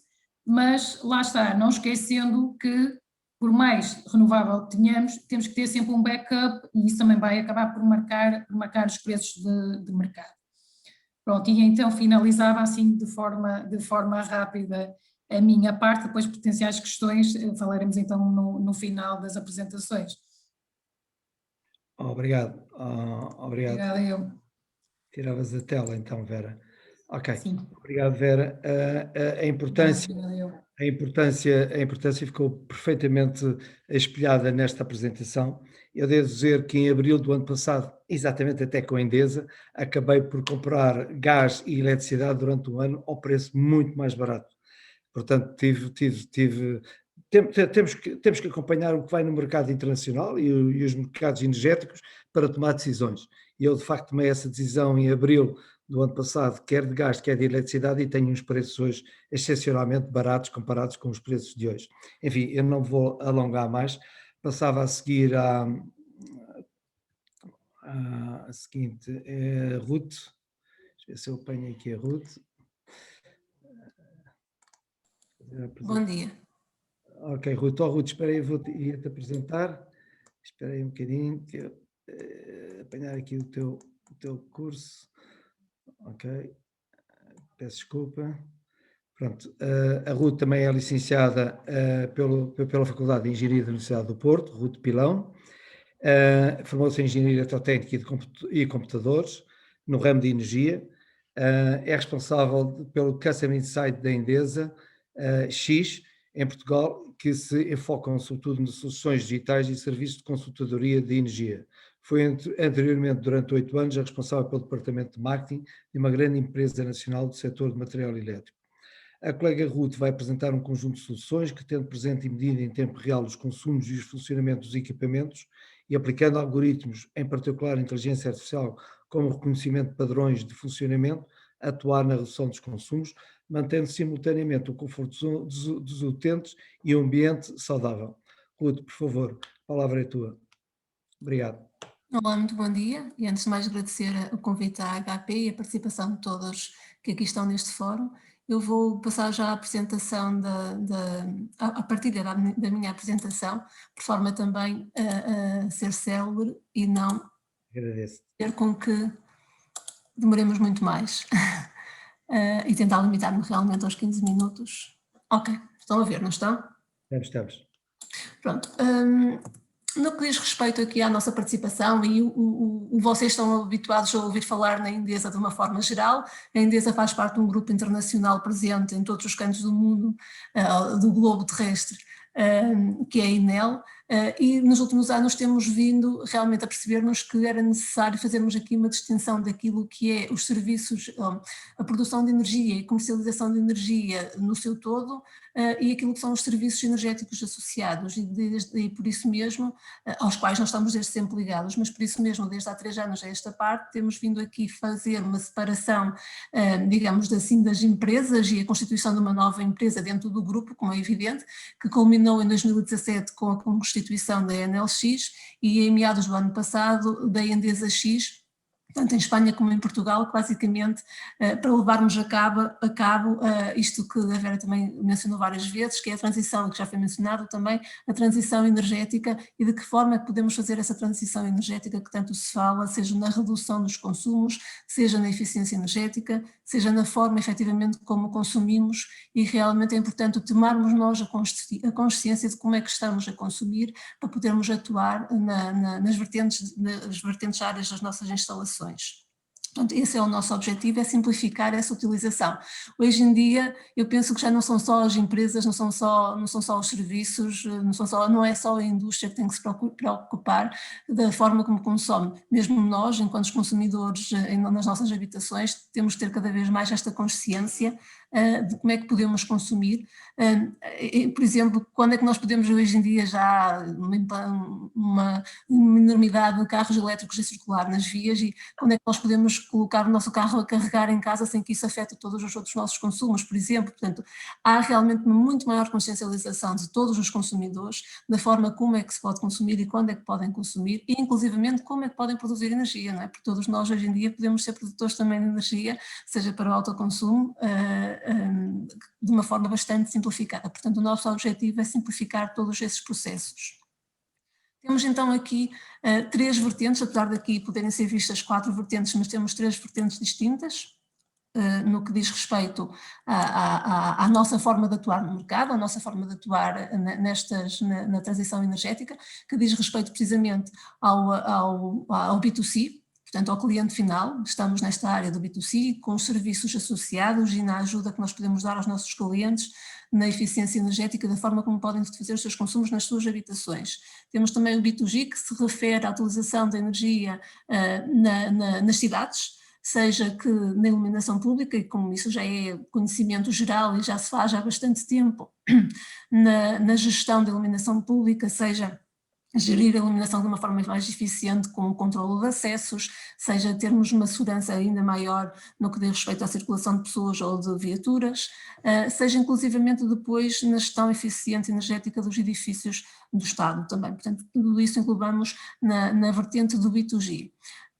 mas lá está, não esquecendo que por mais renovável que tenhamos, temos que ter sempre um backup e isso também vai acabar por marcar os preços de mercado. Pronto, e então finalizava assim de forma rápida a minha parte, depois potenciais questões falaremos então no final das apresentações. Obrigado. Obrigada eu. Tiravas a tela então, Vera. Ok, sim. Obrigado, Vera. A importância ficou perfeitamente espelhada nesta apresentação. Eu devo dizer que em abril do ano passado, exatamente até com a Endesa, acabei por comprar gás e eletricidade durante um ano ao preço muito mais barato. Portanto, temos que acompanhar o que vai no mercado internacional e os mercados energéticos para tomar decisões. E eu, de facto, tomei essa decisão em abril do ano passado, quer de gás, quer de eletricidade, e tenho uns preços hoje excepcionalmente baratos comparados com os preços de hoje. Enfim, eu não vou alongar mais, passava a seguir a seguinte, Ruth, deixa eu ver se eu apanho aqui a Ruth. Bom dia. Ok, Ruth, Ruth, espera aí, ia-te apresentar. Espera aí um bocadinho, que eu apanhar aqui o teu curso. Ok, peço desculpa. Pronto, a Ruth também é licenciada pela Faculdade de Engenharia da Universidade do Porto, Ruth Pilão. Formou-se em Engenharia Eletrotécnica e Computadores, no ramo de energia. É responsável pelo Customer Insight da Endesa X, em Portugal, que se enfocam sobretudo nas soluções digitais e serviços de consultadoria de energia. Foi anteriormente, durante 8 anos, a responsável pelo departamento de marketing de uma grande empresa nacional do setor de material elétrico. A colega Ruth vai apresentar um conjunto de soluções que, tendo presente e medida em tempo real os consumos e os funcionamentos dos equipamentos e aplicando algoritmos, em particular inteligência artificial, como o reconhecimento de padrões de funcionamento, atuar na redução dos consumos, mantendo simultaneamente o conforto dos utentes e o ambiente saudável. Ruth, por favor, a palavra é tua. Obrigado. Olá, muito bom dia e antes de mais agradecer o convite à HP e a participação de todos que aqui estão neste fórum. Eu vou passar já a apresentação, a partilha da minha apresentação, por forma também a ser célere e não Agradeço. ter com que demoremos muito mais e tentar limitar-me realmente aos 15 minutos. Ok, estão a ver, não estão? Estamos. Pronto. No que diz respeito aqui à nossa participação, e vocês estão habituados a ouvir falar na Endesa de uma forma geral, a Endesa faz parte de um grupo internacional presente em todos os cantos do mundo, do globo terrestre, que é a Enel, e nos últimos anos temos vindo realmente a perceber-nos que era necessário fazermos aqui uma distinção daquilo que é os serviços, a produção de energia e comercialização de energia no seu todo, e aquilo que são os serviços energéticos associados, e por isso mesmo, aos quais nós estamos desde sempre ligados, mas por isso mesmo, desde há 3 anos a esta parte, temos vindo aqui fazer uma separação, digamos assim, das empresas e a constituição de uma nova empresa dentro do grupo, como é evidente, que culminou em 2017 com a constituição da NLX e em meados do ano passado da Endesa X, tanto em Espanha como em Portugal, basicamente para levarmos a cabo isto que a Vera também mencionou várias vezes, que é a transição, que já foi mencionado também, a transição energética e de que forma é que podemos fazer essa transição energética que tanto se fala, seja na redução dos consumos, seja na eficiência energética, seja na forma efetivamente como consumimos, e realmente é importante tomarmos nós a consciência de como é que estamos a consumir para podermos atuar nas vertentes áreas das nossas instalações. Portanto, esse é o nosso objetivo, é simplificar essa utilização. Hoje em dia, eu penso que já não são só as empresas, não são só os serviços, não é só a indústria que tem que se preocupar da forma como consome. Mesmo nós, enquanto consumidores nas nossas habitações, temos que ter cada vez mais esta consciência de como é que podemos consumir. Por exemplo, quando é que nós podemos hoje em dia já uma enormidade de carros elétricos a circular nas vias, e quando é que nós podemos colocar o nosso carro a carregar em casa sem que isso afete todos os outros nossos consumos, por exemplo. Portanto, há realmente uma muito maior consciencialização de todos os consumidores da forma como é que se pode consumir e quando é que podem consumir, e inclusivamente como é que podem produzir energia, não é? Porque todos nós hoje em dia podemos ser produtores também de energia, seja para o autoconsumo, de uma forma bastante simplificada. Portanto, o nosso objetivo é simplificar todos esses processos. Temos então aqui 3 vertentes, apesar daqui poderem ser vistas 4 vertentes, mas temos 3 vertentes distintas no que diz respeito à nossa forma de atuar no mercado, à nossa forma de atuar na transição energética, que diz respeito precisamente ao B2C, portanto ao cliente final. Estamos nesta área do B2C, com os serviços associados e na ajuda que nós podemos dar aos nossos clientes na eficiência energética, da forma como podem fazer os seus consumos nas suas habitações. Temos também o B2G, que se refere à utilização da energia nas cidades, seja que na iluminação pública, e como isso já é conhecimento geral e já se faz há bastante tempo, na gestão da iluminação pública, seja gerir a iluminação de uma forma mais eficiente com o controlo de acessos, seja termos uma segurança ainda maior no que diz respeito à circulação de pessoas ou de viaturas, seja inclusivamente depois na gestão eficiente energética dos edifícios do Estado também. Portanto, tudo isso englobamos na vertente do B2G.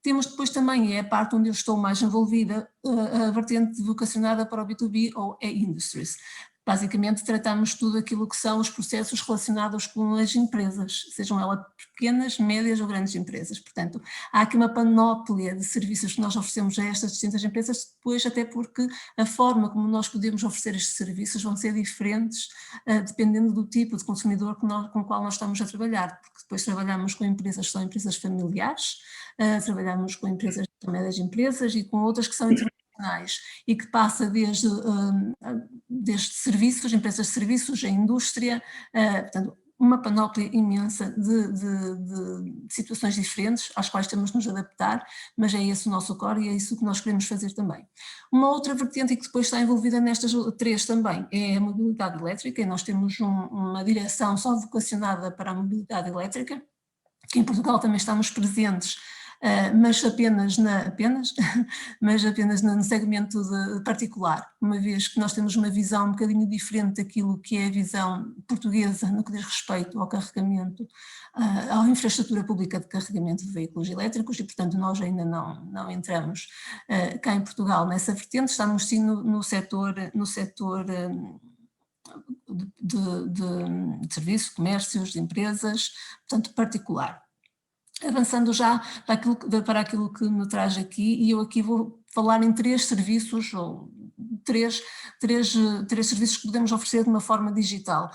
Temos depois também, é a parte onde eu estou mais envolvida, a vertente vocacionada para o B2B ou e-industries. Basicamente tratamos tudo aquilo que são os processos relacionados com as empresas, sejam elas pequenas, médias ou grandes empresas. Portanto, há aqui uma panóplia de serviços que nós oferecemos a estas distintas empresas, depois até porque a forma como nós podemos oferecer estes serviços vão ser diferentes dependendo do tipo de consumidor com o qual nós estamos a trabalhar, porque depois trabalhamos com empresas que são empresas familiares, trabalhamos com empresas médias empresas e com outras que são e que passa desde serviços, empresas de serviços, a indústria, portanto, uma panóplia imensa de situações diferentes às quais temos de nos adaptar, mas é esse o nosso core e é isso que nós queremos fazer também. Uma outra vertente que depois está envolvida nestas 3 também é a mobilidade elétrica, e nós temos uma direção só vocacionada para a mobilidade elétrica, que em Portugal também estamos presentes, mas apenas no segmento particular, uma vez que nós temos uma visão um bocadinho diferente daquilo que é a visão portuguesa no que diz respeito ao carregamento, à infraestrutura pública de carregamento de veículos elétricos, e portanto nós ainda não entramos cá em Portugal nessa vertente, estamos sim no setor de serviços, comércios, de empresas, portanto particular. Avançando já para aquilo que me traz aqui, e eu aqui vou falar em 3 serviços, ou três serviços que podemos oferecer de uma forma digital.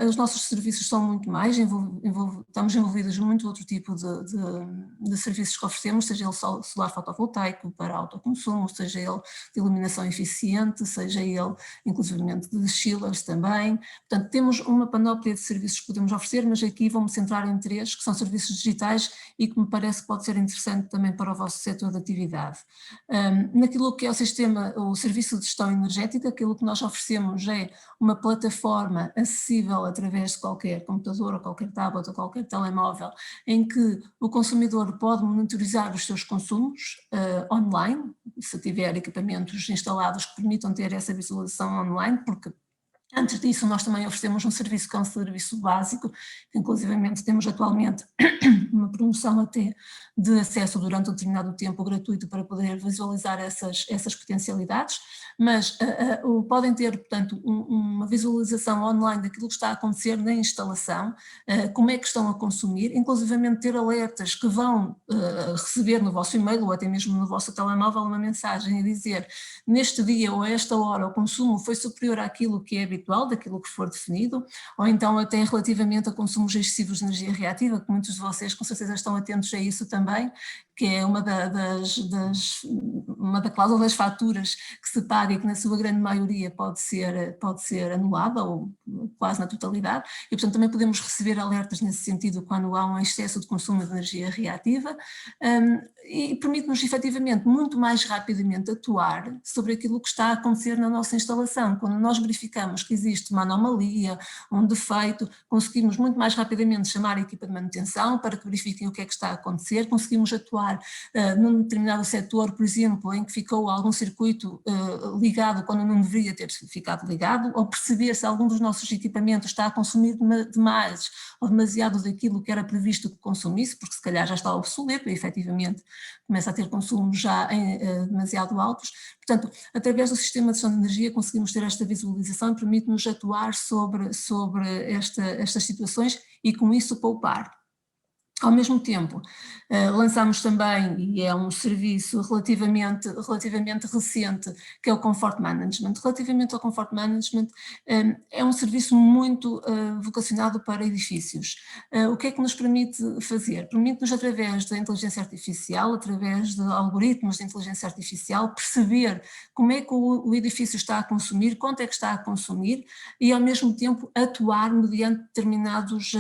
Os nossos serviços são muito mais, estamos envolvidos em muito outro tipo de serviços que oferecemos, seja ele solar fotovoltaico para autoconsumo, seja ele de iluminação eficiente, seja ele inclusivamente de chillers também. Portanto, temos uma panóplia de serviços que podemos oferecer, mas aqui vou-me centrar em 3, que são serviços digitais e que me parece que pode ser interessante também para o vosso setor de atividade. Naquilo que é o serviço de gestão energética, aquilo que nós oferecemos é uma plataforma acessível através de qualquer computador ou qualquer tablet ou qualquer telemóvel, em que o consumidor pode monitorizar os seus consumos online, se tiver equipamentos instalados que permitam ter essa visualização online, porque antes disso nós também oferecemos um serviço que é um serviço básico, que inclusivamente temos atualmente uma promoção até de acesso durante um determinado tempo gratuito para poder visualizar essas potencialidades, mas podem ter, portanto, uma visualização online daquilo que está a acontecer na instalação, como é que estão a consumir, inclusivamente ter alertas que vão receber no vosso e-mail ou até mesmo no vosso telemóvel uma mensagem a dizer: neste dia ou a esta hora o consumo foi superior àquilo que é habitual, daquilo que for definido, ou então até relativamente a consumos excessivos de energia reativa, que muitos de vocês com certeza estão atentos a isso também, que é uma da cláusula das faturas que se paga e que na sua grande maioria pode ser anulada ou quase na totalidade, e portanto também podemos receber alertas nesse sentido quando há um excesso de consumo de energia reativa, e permite-nos efetivamente muito mais rapidamente atuar sobre aquilo que está a acontecer na nossa instalação. Quando nós verificamos que existe uma anomalia, um defeito, conseguimos muito mais rapidamente chamar a equipa de manutenção para que verifiquem o que é que está a acontecer, conseguimos atuar num determinado setor, por exemplo, em que ficou algum circuito ligado quando não deveria ter ficado ligado, ou perceber se algum dos nossos equipamentos está a consumir demais ou demasiado daquilo que era previsto que consumisse, porque se calhar já está obsoleto e efetivamente começa a ter consumos já demasiado altos. Portanto, através do sistema de gestão de energia conseguimos ter esta visualização e permite-nos atuar sobre estas situações e com isso poupar. Ao mesmo tempo, lançamos também, e é um serviço relativamente recente, que é o Comfort Management. Relativamente ao Comfort Management, é um serviço muito vocacionado para edifícios. O que é que nos permite fazer? Permite-nos, através da inteligência artificial, através de algoritmos de inteligência artificial, perceber como é que o edifício está a consumir, quanto é que está a consumir, e ao mesmo tempo atuar mediante determinados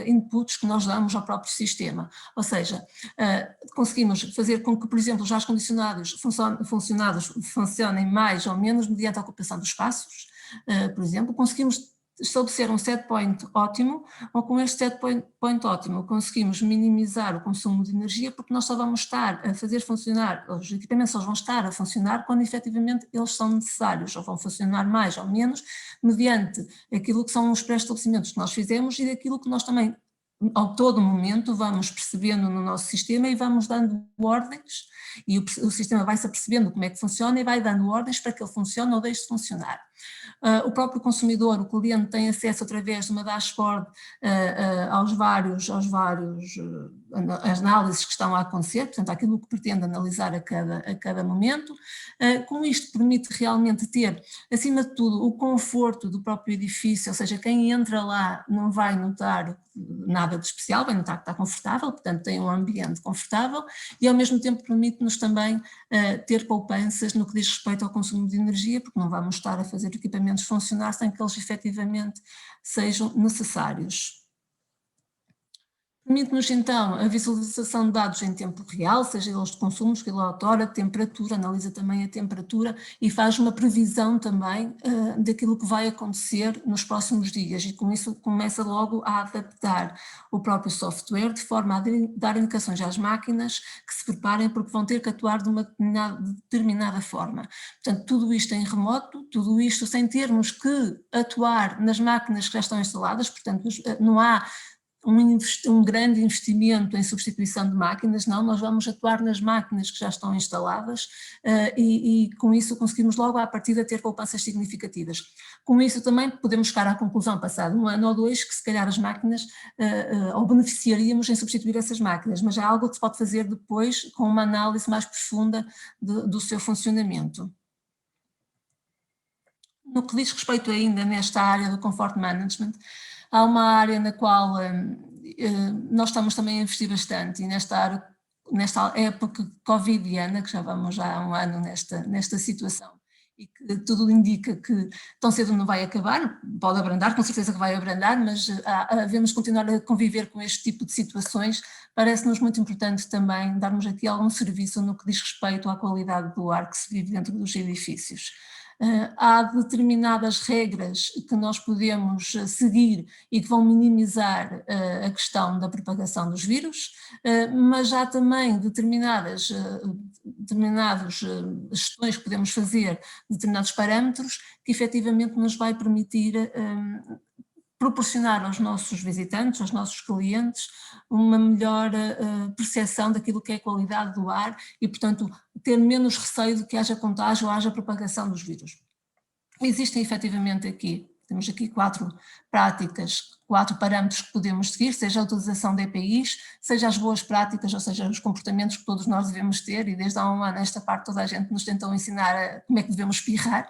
inputs que nós damos ao próprio sistema. Ou seja, conseguimos fazer com que, por exemplo, os ar condicionados funcionem mais ou menos mediante a ocupação dos espaços, por exemplo, conseguimos estabelecer um set point ótimo, ou com este set point ótimo conseguimos minimizar o consumo de energia, porque nós só vamos estar a fazer funcionar, os equipamentos só vão estar a funcionar quando efetivamente eles são necessários, ou vão funcionar mais ou menos, mediante aquilo que são os pré-estabelecimentos que nós fizemos e daquilo que nós também ao todo momento vamos percebendo no nosso sistema e vamos dando ordens, e o sistema vai-se apercebendo como é que funciona e vai dando ordens para que ele funcione ou deixe de funcionar. O próprio consumidor, o cliente, tem acesso através de uma dashboard às várias análises que estão a acontecer, portanto aquilo que pretende analisar a cada momento. Com isto permite realmente ter, acima de tudo, o conforto do próprio edifício, ou seja, quem entra lá não vai notar nada de especial, vai notar que está confortável, portanto tem um ambiente confortável, e ao mesmo tempo permite-nos também ter poupanças no que diz respeito ao consumo de energia, porque não vamos estar a fazer equipamentos funcionar sem que eles efetivamente sejam necessários. Permite-nos então a visualização de dados em tempo real, seja eles de consumos, quilowatt-hora, temperatura, analisa também a temperatura e faz uma previsão também daquilo que vai acontecer nos próximos dias, e com isso começa logo a adaptar o próprio software de forma a dar indicações às máquinas que se preparem, porque vão ter que atuar de uma determinada forma. Portanto, tudo isto em remoto, tudo isto sem termos que atuar nas máquinas que já estão instaladas, portanto não há um grande investimento em substituição de máquinas, não, nós vamos atuar nas máquinas que já estão instaladas e com isso conseguimos logo à partida ter poupanças significativas. Com isso também podemos chegar à conclusão, passado 1 ano ou 2, que se calhar as máquinas, ou beneficiaríamos em substituir essas máquinas, mas é algo que se pode fazer depois com uma análise mais profunda do seu funcionamento. No que diz respeito ainda nesta área do Comfort Management, há uma área na qual nós estamos também a investir bastante, e nesta época covidiana, que já vamos há 1 ano nesta situação, e que tudo indica que tão cedo não vai acabar, pode abrandar, com certeza que vai abrandar, mas devemos continuar a conviver com este tipo de situações. Parece-nos muito importante também darmos aqui algum serviço no que diz respeito à qualidade do ar que se vive dentro dos edifícios. Há determinadas regras que nós podemos seguir e que vão minimizar a questão da propagação dos vírus, mas há também determinadas gestões que podemos fazer, determinados parâmetros que efetivamente nos vai permitir proporcionar aos nossos visitantes, aos nossos clientes, uma melhor percepção daquilo que é a qualidade do ar e, portanto, ter menos receio de que haja contágio ou haja propagação dos vírus. Existem efetivamente temos aqui 4 práticas, 4 parâmetros que podemos seguir, seja a utilização de EPIs, seja as boas práticas, ou seja, os comportamentos que todos nós devemos ter, e desde há 1 ano esta parte toda a gente nos tentou ensinar como é que devemos espirrar,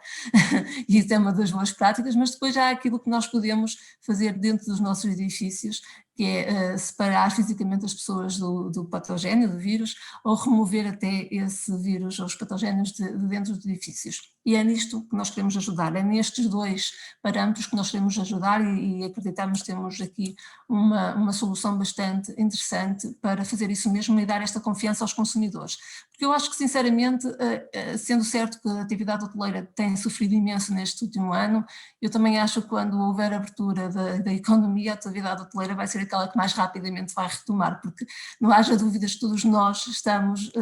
e isso é uma das boas práticas, mas depois já há aquilo que nós podemos fazer dentro dos nossos edifícios, que é separar fisicamente as pessoas do patogénio, do vírus, ou remover até esse vírus ou os patogénios de dentro dos edifícios. E é nisto que nós queremos ajudar, é nestes 2 parâmetros que nós queremos ajudar e acreditamos que temos aqui uma solução bastante interessante para fazer isso mesmo e dar esta confiança aos consumidores. Porque eu acho que, sinceramente, sendo certo que a atividade hoteleira tem sofrido imenso neste último ano, eu também acho que quando houver abertura da economia, a atividade hoteleira vai ser aquela que mais rapidamente vai retomar, porque não haja dúvidas que todos nós estamos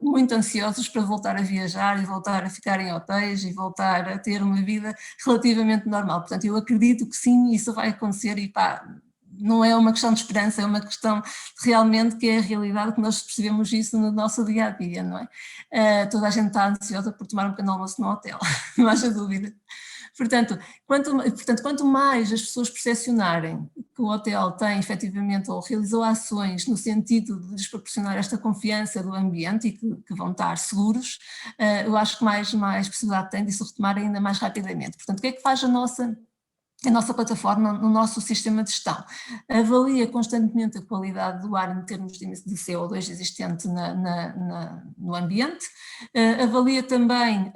muito ansiosos para voltar a viajar e voltar a ficar em hotéis e voltar a ter uma vida relativamente normal. Portanto, eu acredito que sim, isso vai acontecer e não é uma questão de esperança, é uma questão realmente que é a realidade, que nós percebemos isso no nosso dia-a-dia, não é? Toda a gente está ansiosa por tomar um pequeno almoço no hotel, não haja dúvida. Portanto, quanto mais as pessoas percepcionarem que o hotel tem efetivamente ou realizou ações no sentido de lhes proporcionar esta confiança do ambiente e que vão estar seguros, eu acho que mais possibilidade tem de se retomar ainda mais rapidamente. Portanto, o que é que faz a nossa plataforma no nosso sistema de gestão? Avalia constantemente a qualidade do ar em termos de CO2 existente no ambiente, avalia também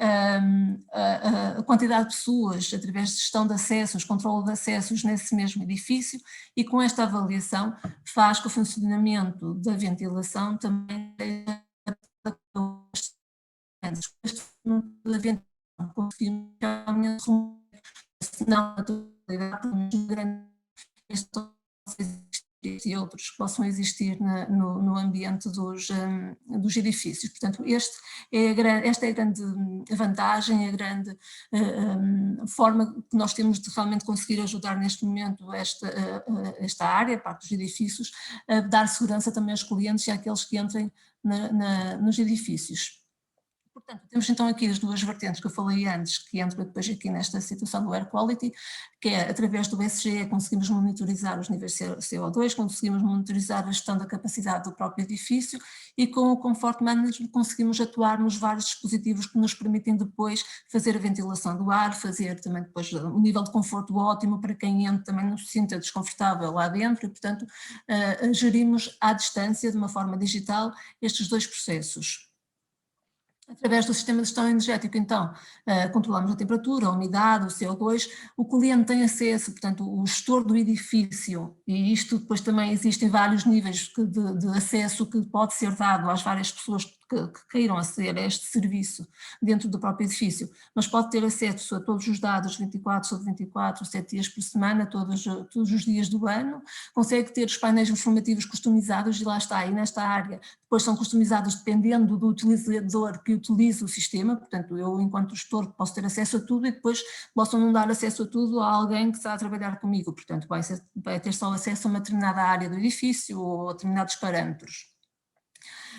a quantidade de pessoas através de gestão de acessos, controle de acessos nesse mesmo edifício, e com esta avaliação faz que o funcionamento da ventilação também conseguimos realmente não a totalidade, e outros que possam existir no ambiente dos edifícios. Portanto, esta é a grande vantagem, a grande forma que nós temos de realmente conseguir ajudar neste momento esta área, a parte dos edifícios, a dar segurança também aos clientes e àqueles que entrem nos edifícios. Portanto, temos então aqui as 2 vertentes que eu falei antes, que entram depois aqui nesta situação do Air Quality, que é através do SGE conseguimos monitorizar os níveis de CO2, conseguimos monitorizar a gestão da capacidade do próprio edifício, e com o Comfort Management conseguimos atuar nos vários dispositivos que nos permitem depois fazer a ventilação do ar, fazer também depois um nível de conforto ótimo para quem entra também não se sinta desconfortável lá dentro, e portanto gerimos à distância, de uma forma digital, estes 2 processos. Através do sistema de gestão energética, então, controlamos a temperatura, a umidade, o CO2, o cliente tem acesso, portanto, o gestor do edifício, e isto depois também existem vários níveis de acesso que pode ser dado às várias pessoas que queiram aceder a este serviço dentro do próprio edifício, mas pode ter acesso a todos os dados 24 sobre 24, 7 dias por semana, todos os dias do ano, consegue ter os painéis informativos customizados e lá está, e nesta área depois são customizados dependendo do utilizador que utiliza o sistema, portanto eu enquanto gestor posso ter acesso a tudo e depois posso não dar acesso a tudo a alguém que está a trabalhar comigo, portanto vai ter só acesso a uma determinada área do edifício ou a determinados parâmetros.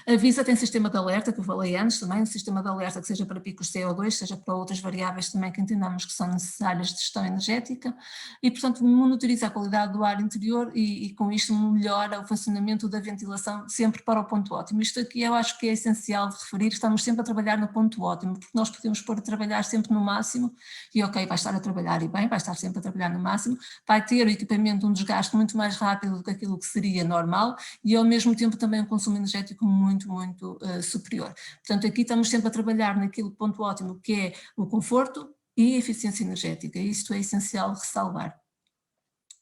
A Visa tem sistema de alerta, que eu falei antes também, um sistema de alerta que seja para picos CO2, seja para outras variáveis também que entendamos que são necessárias de gestão energética e, portanto, monitoriza a qualidade do ar interior e com isto melhora o funcionamento da ventilação sempre para o ponto ótimo. Isto aqui eu acho que é essencial de referir, estamos sempre a trabalhar no ponto ótimo, porque nós podemos pôr a trabalhar sempre no máximo e ok, vai estar a trabalhar e bem, vai estar sempre a trabalhar no máximo, vai ter o equipamento um desgaste muito mais rápido do que aquilo que seria normal e ao mesmo tempo também um consumo energético muito superior. Portanto, aqui estamos sempre a trabalhar naquele ponto ótimo que é o conforto e a eficiência energética, isto é essencial ressalvar.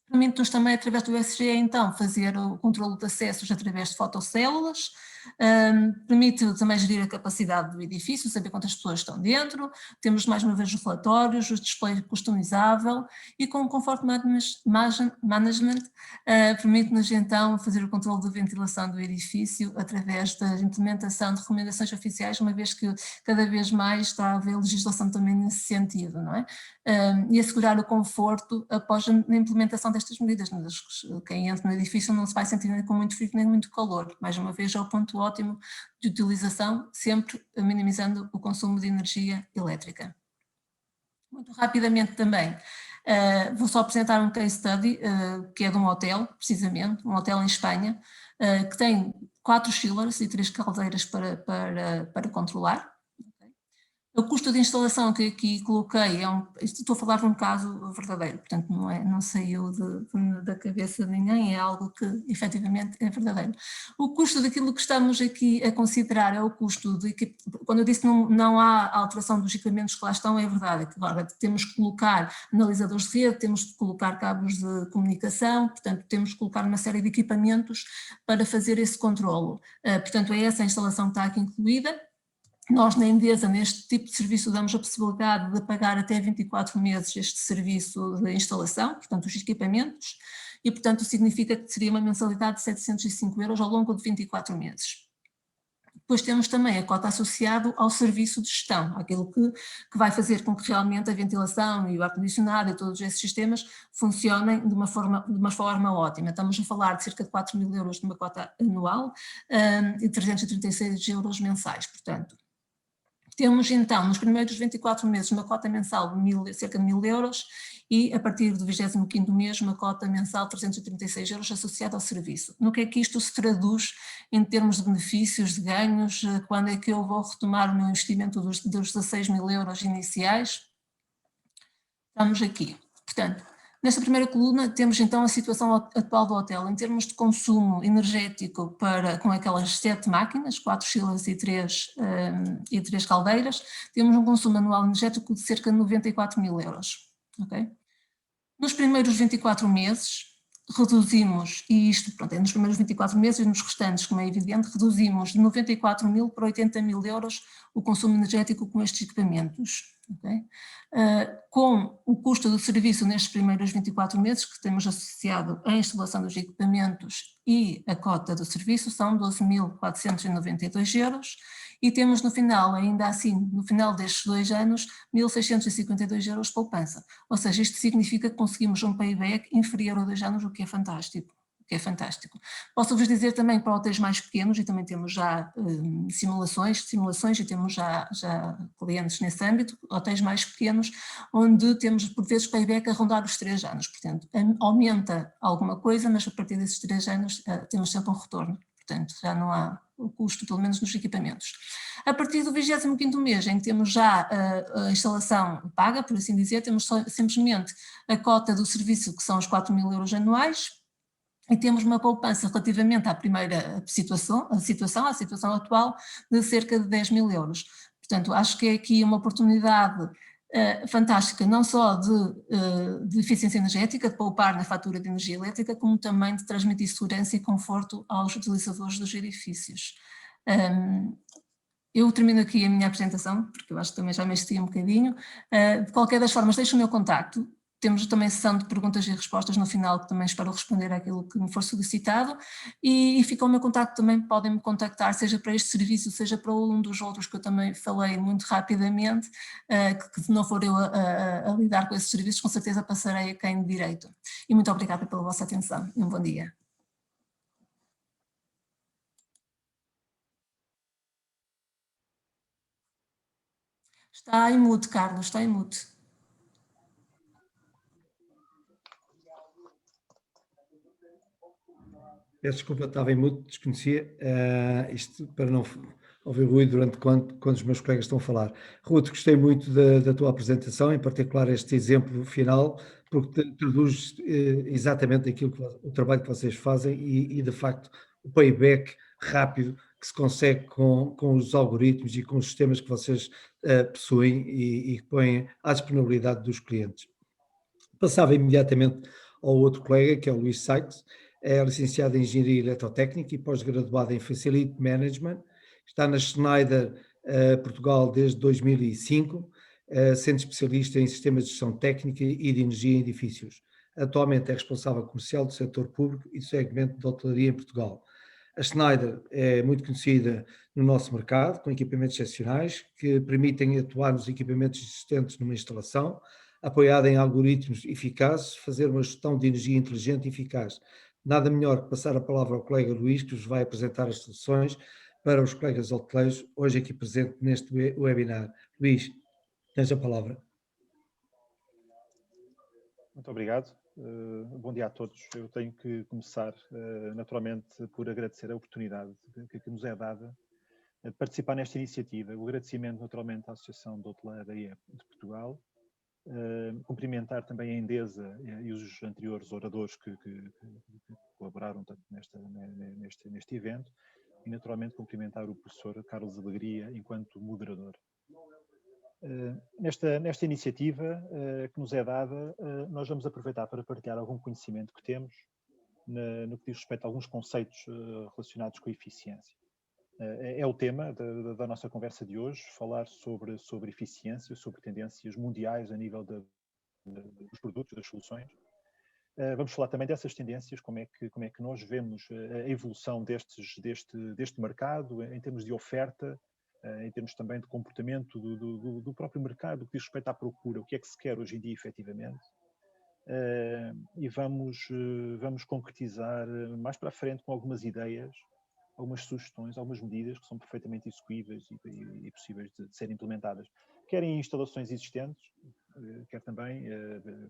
Permite-nos também, através do ESG, então, fazer o controlo de acessos através de fotocélulas, permite também gerir a capacidade do edifício, saber quantas pessoas estão dentro, temos mais uma vez os relatórios, o display customizável e com o Comfort Management permite-nos então fazer o controle de ventilação do edifício através da implementação de recomendações oficiais, uma vez que cada vez mais está a haver legislação também nesse sentido, não é? E assegurar o conforto após a implementação destas medidas. Quem entra no edifício não se vai sentir nem com muito frio nem muito calor, mais uma vez é o ponto ótimo de utilização, sempre minimizando o consumo de energia elétrica. Muito rapidamente também, vou só apresentar um case study, que é de um hotel, precisamente, um hotel em Espanha, que tem 4 chillers e 3 caldeiras para controlar. O custo de instalação que aqui coloquei, estou a falar de um caso verdadeiro, portanto não saiu da cabeça de ninguém, é algo que efetivamente é verdadeiro. O custo daquilo que estamos aqui a considerar é o custo de, quando eu disse que não há alteração dos equipamentos que lá estão, é verdade, que agora temos que colocar analisadores de rede, temos que colocar cabos de comunicação, portanto temos que colocar uma série de equipamentos para fazer esse controlo. Portanto é essa a instalação que está aqui incluída. Nós na Endesa, neste tipo de serviço, damos a possibilidade de pagar até 24 meses este serviço de instalação, portanto os equipamentos, e portanto significa que seria uma mensalidade de 705 € ao longo de 24 meses. Depois temos também a cota associada ao serviço de gestão, aquilo que vai fazer com que realmente a ventilação e o ar-condicionado e todos esses sistemas funcionem de uma forma ótima. Estamos a falar de cerca de 4.000 € de uma cota anual e 336 € mensais, portanto. Temos então, nos primeiros 24 meses, uma cota mensal de cerca de 1.000 € e a partir do 25º mês uma cota mensal de 336 € associada ao serviço. No que é que isto se traduz em termos de benefícios, de ganhos, quando é que eu vou retomar o meu investimento dos 16.000 € iniciais? Estamos aqui. Portanto, nesta primeira coluna temos então a situação atual do hotel em termos de consumo energético com aquelas 7 máquinas, 4 chillers e 3 caldeiras, temos um consumo anual energético de cerca de 94.000 €. Okay? Nos primeiros 24 meses reduzimos, e isto pronto, é nos primeiros 24 meses e nos restantes, como é evidente, reduzimos de 94.000 para 80.000 € o consumo energético com estes equipamentos. Okay? Com o custo do serviço nestes primeiros 24 meses que temos associado à instalação dos equipamentos e a cota do serviço são 12.492 € e temos no final, ainda assim, no final destes 2 anos, 1.652 € de poupança, ou seja, isto significa que conseguimos um payback inferior a 2 anos, o que é fantástico. Posso-vos dizer também para hotéis mais pequenos, e também temos já simulações e temos já clientes nesse âmbito, hotéis mais pequenos, onde temos por vezes payback a rondar os 3 anos, portanto aumenta alguma coisa, mas a partir desses 3 anos temos sempre um retorno, portanto já não há o custo, pelo menos nos equipamentos. A partir do 25º mês, em que temos já a instalação paga, por assim dizer, temos simplesmente a cota do serviço, que são os 4.000 € anuais, e temos uma poupança relativamente à primeira situação, à situação atual, de cerca de 10.000 €. Portanto, acho que é aqui uma oportunidade fantástica, não só de eficiência energética, de poupar na fatura de energia elétrica, como também de transmitir segurança e conforto aos utilizadores dos edifícios. Eu termino aqui a minha apresentação, porque eu acho que também já me esti um bocadinho. De qualquer das formas, deixo o meu contacto. Temos também sessão de perguntas e respostas no final, que também espero responder àquilo que me for solicitado, e fica o meu contacto também, podem me contactar, seja para este serviço, seja para um dos outros que eu também falei muito rapidamente, que se não for eu a lidar com esses serviços, com certeza passarei a quem de direito. E muito obrigada pela vossa atenção e um bom dia. Está em mute, Carlos, está em mute. Peço desculpa, estava em mute, desconhecia, isto para não ouvir ruído durante quando os meus colegas estão a falar. Ruth, gostei muito da tua apresentação, em particular este exemplo final, porque traduz exatamente o trabalho que vocês fazem e de facto o payback rápido que se consegue com os algoritmos e com os sistemas que vocês possuem e que põem à disponibilidade dos clientes. Passava imediatamente ao outro colega, que é o Luís Sykes, é licenciado em Engenharia Eletrotécnica e pós-graduado em Facility Management, está na Schneider Portugal desde 2005, sendo especialista em sistemas de gestão técnica e de energia em edifícios. Atualmente é responsável comercial do setor público e do segmento de hotelaria em Portugal. A Schneider é muito conhecida no nosso mercado, com equipamentos excepcionais que permitem atuar nos equipamentos existentes numa instalação, apoiada em algoritmos eficazes, fazer uma gestão de energia inteligente e eficaz. Nada melhor que passar a palavra ao colega Luís, que vos vai apresentar as soluções para os colegas hoteleiros, hoje aqui presente neste webinar. Luís, tens a palavra. Muito obrigado. Bom dia a todos. Eu tenho que começar, naturalmente, por agradecer a oportunidade que nos é dada de participar nesta iniciativa. O agradecimento, naturalmente, à Associação de Hotelaria de Portugal. Cumprimentar também a Endesa e os anteriores oradores que colaboraram neste evento e, naturalmente, cumprimentar o professor Carlos Alegria enquanto moderador. Nesta iniciativa que nos é dada, nós vamos aproveitar para partilhar algum conhecimento que temos no que diz respeito a alguns conceitos relacionados com a eficiência. É o tema da nossa conversa de hoje, falar sobre eficiência, sobre tendências mundiais a nível dos produtos, das soluções. Vamos falar também dessas tendências, como é que nós vemos a evolução deste mercado em termos de oferta, em termos também de comportamento do próprio mercado, que diz respeito à procura, o que é que se quer hoje em dia efetivamente. E vamos concretizar mais para a frente com algumas ideias, algumas sugestões, algumas medidas que são perfeitamente execuíveis e possíveis de serem implementadas, quer em instalações existentes, quer também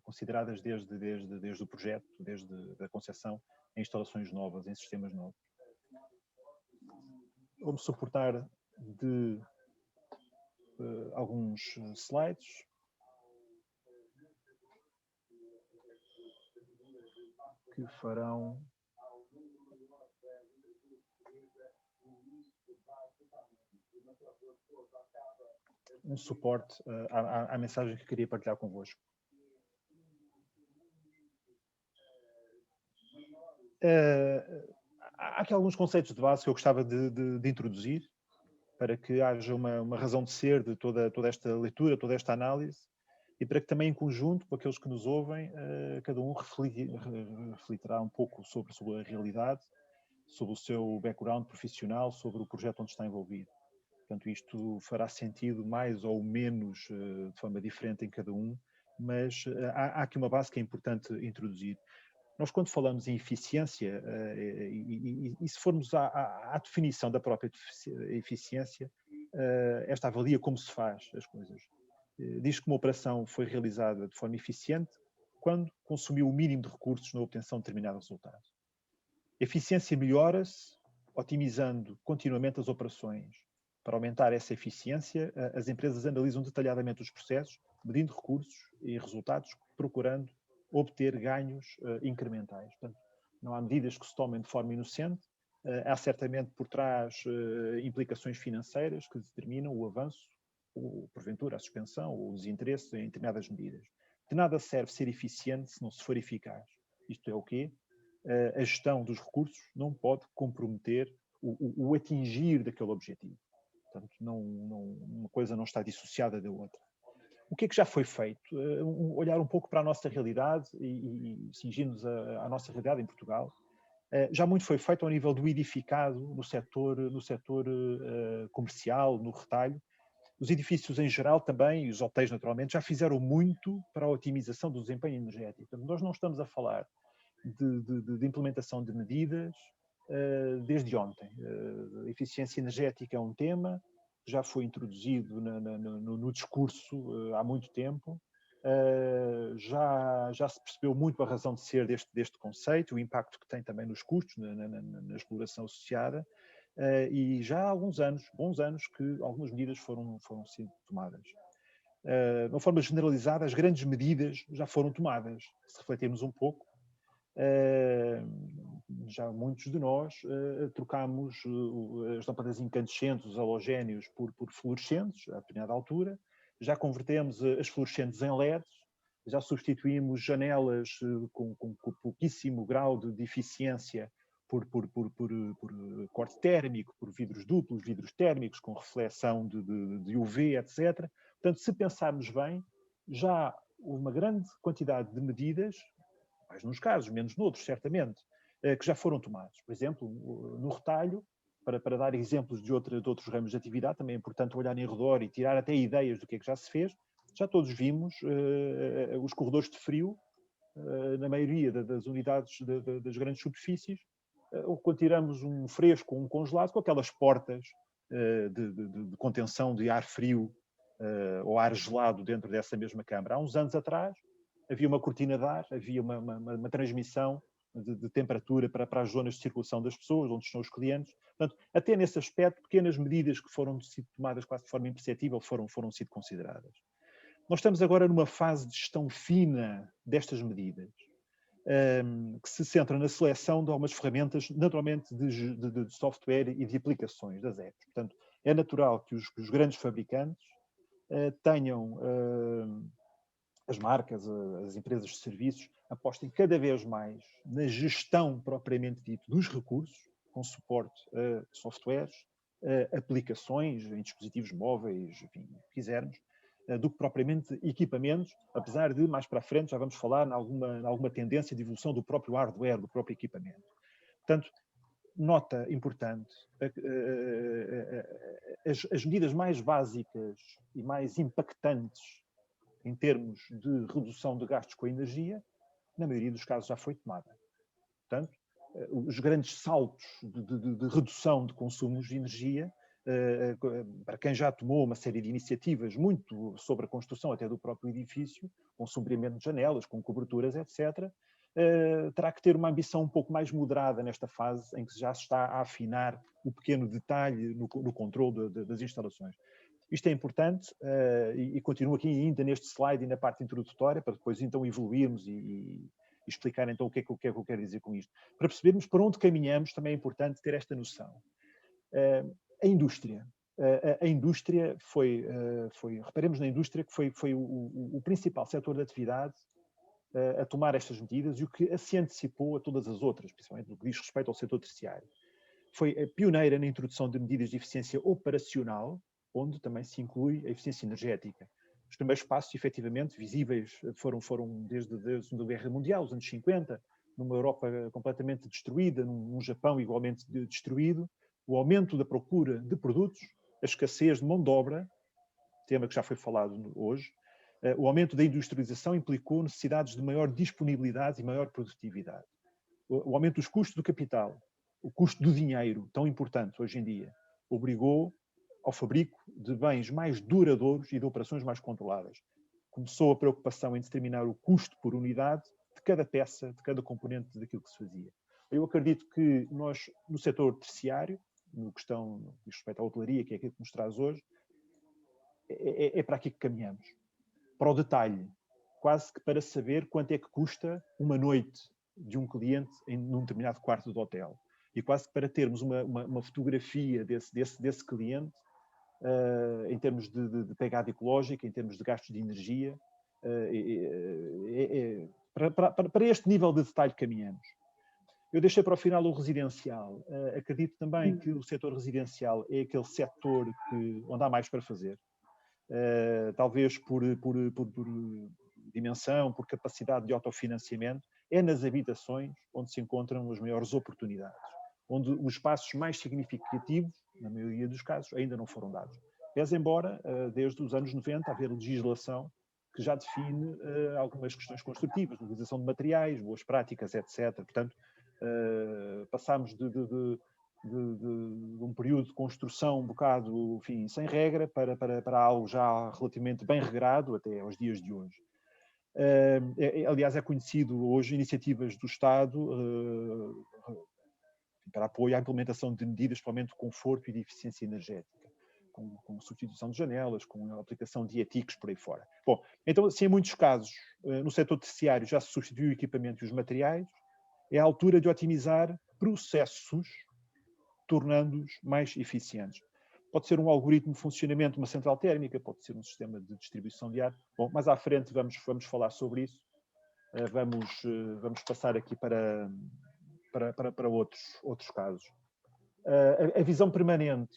consideradas desde o projeto, desde a concepção, em instalações novas, em sistemas novos. Vou-me suportar de alguns slides. Que farão um suporte à mensagem que queria partilhar convosco. Há aqui alguns conceitos de base que eu gostava de introduzir para que haja uma razão de ser de toda esta leitura, toda esta análise e para que também em conjunto com aqueles que nos ouvem, cada um refletirá um pouco sobre a realidade, sobre o seu background profissional, sobre o projeto onde está envolvido. Portanto, isto fará sentido mais ou menos de forma diferente em cada um, mas há aqui uma base que é importante introduzir. Nós, quando falamos em eficiência, e se formos à definição da própria eficiência, esta avalia como se faz as coisas. Diz que uma operação foi realizada de forma eficiente quando consumiu o mínimo de recursos na obtenção de determinado resultado. A eficiência melhora-se otimizando continuamente as operações. Para aumentar essa eficiência, as empresas analisam detalhadamente os processos, medindo recursos e resultados, procurando obter ganhos incrementais. Portanto, não há medidas que se tomem de forma inocente, há certamente por trás implicações financeiras que determinam o avanço ou porventura a suspensão ou o desinteresse em determinadas medidas. De nada serve ser eficiente se não se for eficaz. Isto é o quê? A gestão dos recursos não pode comprometer o atingir daquele objetivo. Portanto, uma coisa não está dissociada da outra. O que é que já foi feito? Olhar um pouco para a nossa realidade e cingir-nos à nossa realidade em Portugal. Já muito foi feito ao nível do edificado, no setor comercial, no retalho. Os edifícios em geral também, e os hotéis naturalmente, já fizeram muito para a otimização do desempenho energético. Portanto, nós não estamos a falar de implementação de medidas desde ontem. A eficiência energética é um tema, já foi introduzido no discurso há muito tempo, já se percebeu muito a razão de ser deste conceito, o impacto que tem também nos custos, na exploração associada, e já há alguns anos, bons anos, que algumas medidas foram sendo tomadas. De uma forma generalizada, as grandes medidas já foram tomadas. Se refletirmos um pouco, já muitos de nós trocámos as lâmpadas incandescentes, os halogénios, por fluorescentes, a determinada altura. Já convertemos as fluorescentes em LEDs, já substituímos janelas com pouquíssimo grau de eficiência por corte térmico, por vidros duplos, vidros térmicos com reflexão de UV, etc. Portanto, se pensarmos bem, já houve uma grande quantidade de medidas, mais nos casos, menos noutros, certamente, que já foram tomados. Por exemplo, no retalho, para dar exemplos de outros ramos de atividade, também é importante olhar em redor e tirar até ideias do que é que já se fez. Já todos vimos os corredores de frio, na maioria das unidades das grandes superfícies, ou quando tiramos um fresco ou um congelado, com aquelas portas de contenção de ar frio ou ar gelado dentro dessa mesma câmara. Há uns anos atrás, havia uma cortina de ar, havia uma transmissão de temperatura para as zonas de circulação das pessoas, onde estão os clientes. Portanto, até nesse aspecto, pequenas medidas que foram sido tomadas quase de forma imperceptível foram sido consideradas. Nós estamos agora numa fase de gestão fina destas medidas, que se centra na seleção de algumas ferramentas, naturalmente de software e de aplicações das apps. Portanto, é natural que os grandes fabricantes tenham, as marcas, as empresas de serviços, apostem cada vez mais na gestão propriamente dita dos recursos, com suporte a softwares, a aplicações em dispositivos móveis, enfim, o que quisermos, do que propriamente equipamentos, apesar de, mais para a frente, já vamos falar em alguma tendência de evolução do próprio hardware, do próprio equipamento. Portanto, nota importante, as medidas mais básicas e mais impactantes em termos de redução de gastos com a energia, na maioria dos casos já foi tomada. Portanto, os grandes saltos de redução de consumos de energia, para quem já tomou uma série de iniciativas muito sobre a construção até do próprio edifício, com sombreamento de janelas, com coberturas, etc., terá que ter uma ambição um pouco mais moderada nesta fase em que já se está a afinar o pequeno detalhe no controle das instalações. Isto é importante e continuo aqui ainda neste slide e na parte introdutória, para depois então evoluirmos e explicar então o que é que eu quero dizer com isto. Para percebermos para onde caminhamos, também é importante ter esta noção. A indústria. A indústria reparemos na indústria que foi o principal setor de atividade a tomar estas medidas e o que se antecipou a todas as outras, principalmente no que diz respeito ao setor terciário. Foi a pioneira na introdução de medidas de eficiência operacional, onde também se inclui a eficiência energética. Os primeiros passos, efetivamente, visíveis, foram desde a Segunda Guerra Mundial, os anos 50, numa Europa completamente destruída, num Japão igualmente destruído, o aumento da procura de produtos, a escassez de mão de obra, tema que já foi falado hoje, o aumento da industrialização implicou necessidades de maior disponibilidade e maior produtividade. O aumento dos custos do capital, o custo do dinheiro, tão importante hoje em dia, obrigou ao fabrico de bens mais duradouros e de operações mais controladas. Começou a preocupação em determinar o custo por unidade de cada peça, de cada componente daquilo que se fazia. Eu acredito que nós, no setor terciário, no questão de respeito à hotelaria, que é aquilo que nos traz hoje, é para aqui que caminhamos. Para o detalhe, quase que para saber quanto é que custa uma noite de um cliente num determinado quarto de hotel. E quase que para termos uma fotografia desse cliente, em termos de pegada ecológica, em termos de gastos de energia. Para este nível de detalhe caminhamos. Eu deixei para o final o residencial. Acredito também que o setor residencial é aquele setor onde há mais para fazer. Talvez por dimensão, por capacidade de autofinanciamento, é nas habitações onde se encontram as maiores oportunidades, onde os passos mais significativos, na maioria dos casos, ainda não foram dados. Pese embora, desde os anos 90, haver legislação que já define algumas questões construtivas, utilização de materiais, boas práticas, etc. Portanto, passámos de um período de construção um bocado, enfim, sem regra para algo já relativamente bem regrado até aos dias de hoje. Aliás, é conhecido hoje iniciativas do Estado para apoio à implementação de medidas para aumento de conforto e de eficiência energética, com substituição de janelas, com a aplicação de ETICs por aí fora. Bom, então, se em muitos casos no setor terciário já se substituiu o equipamento e os materiais, é a altura de otimizar processos, tornando-os mais eficientes. Pode ser um algoritmo de funcionamento de uma central térmica, pode ser um sistema de distribuição de ar. Bom, mais à frente vamos falar sobre isso. Vamos passar aqui para outros casos. A visão permanente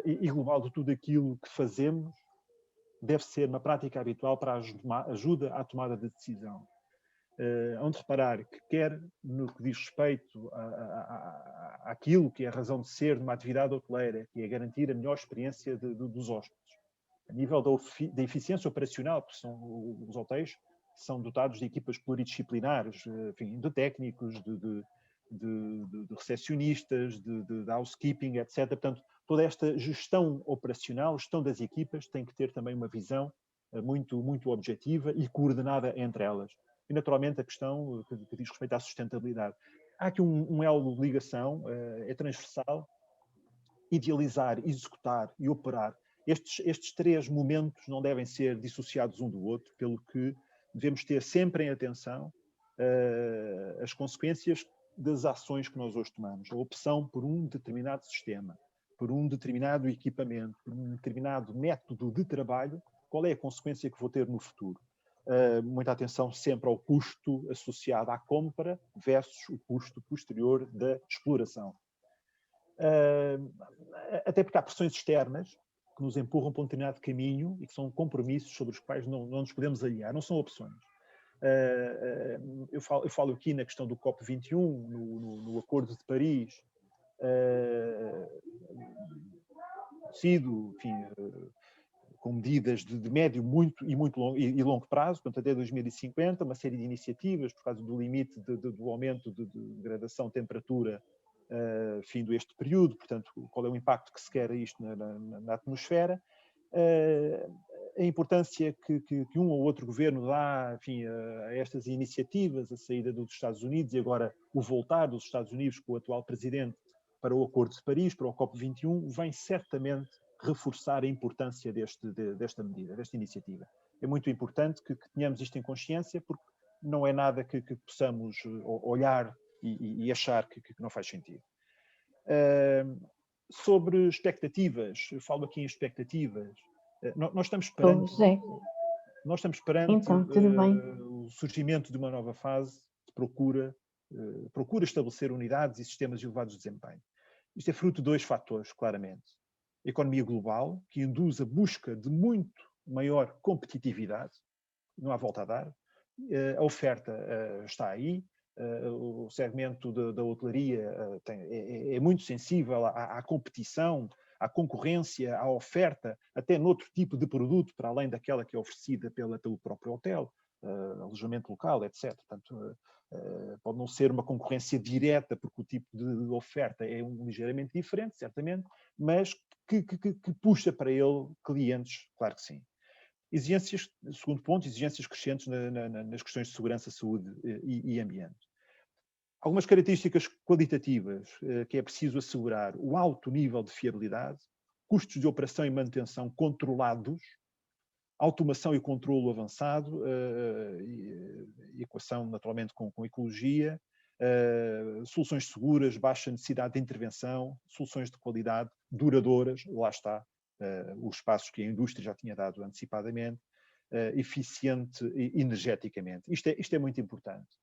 e global de tudo aquilo que fazemos deve ser uma prática habitual para a ajuda à tomada de decisão. Onde reparar que quer no que diz respeito àquilo que é a razão de ser de uma atividade hoteleira, que é garantir a melhor experiência dos hóspedes. A nível da eficiência operacional, porque os hotéis são dotados de equipas pluridisciplinares, enfim, de técnicos, de recepcionistas, de housekeeping, etc. Portanto, toda esta gestão operacional, gestão das equipas, tem que ter também uma visão muito, muito objetiva e coordenada entre elas. E, naturalmente, a questão que diz respeito à sustentabilidade. Há aqui um elo de ligação, é transversal, idealizar, executar e operar. Estes três momentos não devem ser dissociados um do outro, pelo que devemos ter sempre em atenção as consequências das ações que nós hoje tomamos. A opção por um determinado sistema, por um determinado equipamento, por um determinado método de trabalho, qual é a consequência que vou ter no futuro? Muita atenção sempre ao custo associado à compra versus o custo posterior da exploração. Até porque há pressões externas que nos empurram para um determinado caminho e que são compromissos sobre os quais não nos podemos aliar, não são opções. Eu falo aqui na questão do COP21, no Acordo de Paris, com medidas de médio e longo prazo, portanto até 2050, uma série de iniciativas por causa do limite do aumento de degradação de temperatura fim deste período, portanto qual é o impacto que se quer a isto na atmosfera, a importância que um ou outro governo dá, enfim, a estas iniciativas, a saída dos Estados Unidos e agora o voltar dos Estados Unidos com o atual presidente para o Acordo de Paris, para o COP21, vem certamente reforçar a importância desta medida, desta iniciativa. É muito importante que tenhamos isto em consciência, porque não é nada que possamos olhar e achar que não faz sentido. Sobre expectativas, eu falo aqui em expectativas, nós estamos perante Então, tudo bem. o surgimento de uma nova fase de procura estabelecer unidades e sistemas de elevados desempenho. Isto é fruto de dois fatores, claramente. A economia global, que induz a busca de muito maior competitividade, não há volta a dar. A oferta está aí, o segmento da hotelaria é muito sensível à competição, à concorrência, à oferta, até noutro tipo de produto, para além daquela que é oferecida pelo próprio hotel, alojamento local, etc. Portanto, pode não ser uma concorrência direta, porque o tipo de oferta é ligeiramente diferente, certamente, mas que puxa para ele clientes, claro que sim. Exigências, segundo ponto, exigências crescentes nas questões de segurança, saúde e ambiente. Algumas características qualitativas que é preciso assegurar: o alto nível de fiabilidade, custos de operação e manutenção controlados, automação e controlo avançado, equação naturalmente com ecologia, soluções seguras, baixa necessidade de intervenção, soluções de qualidade, duradouras, lá está, os passos que a indústria já tinha dado antecipadamente, eficiente energeticamente. Isto é muito importante.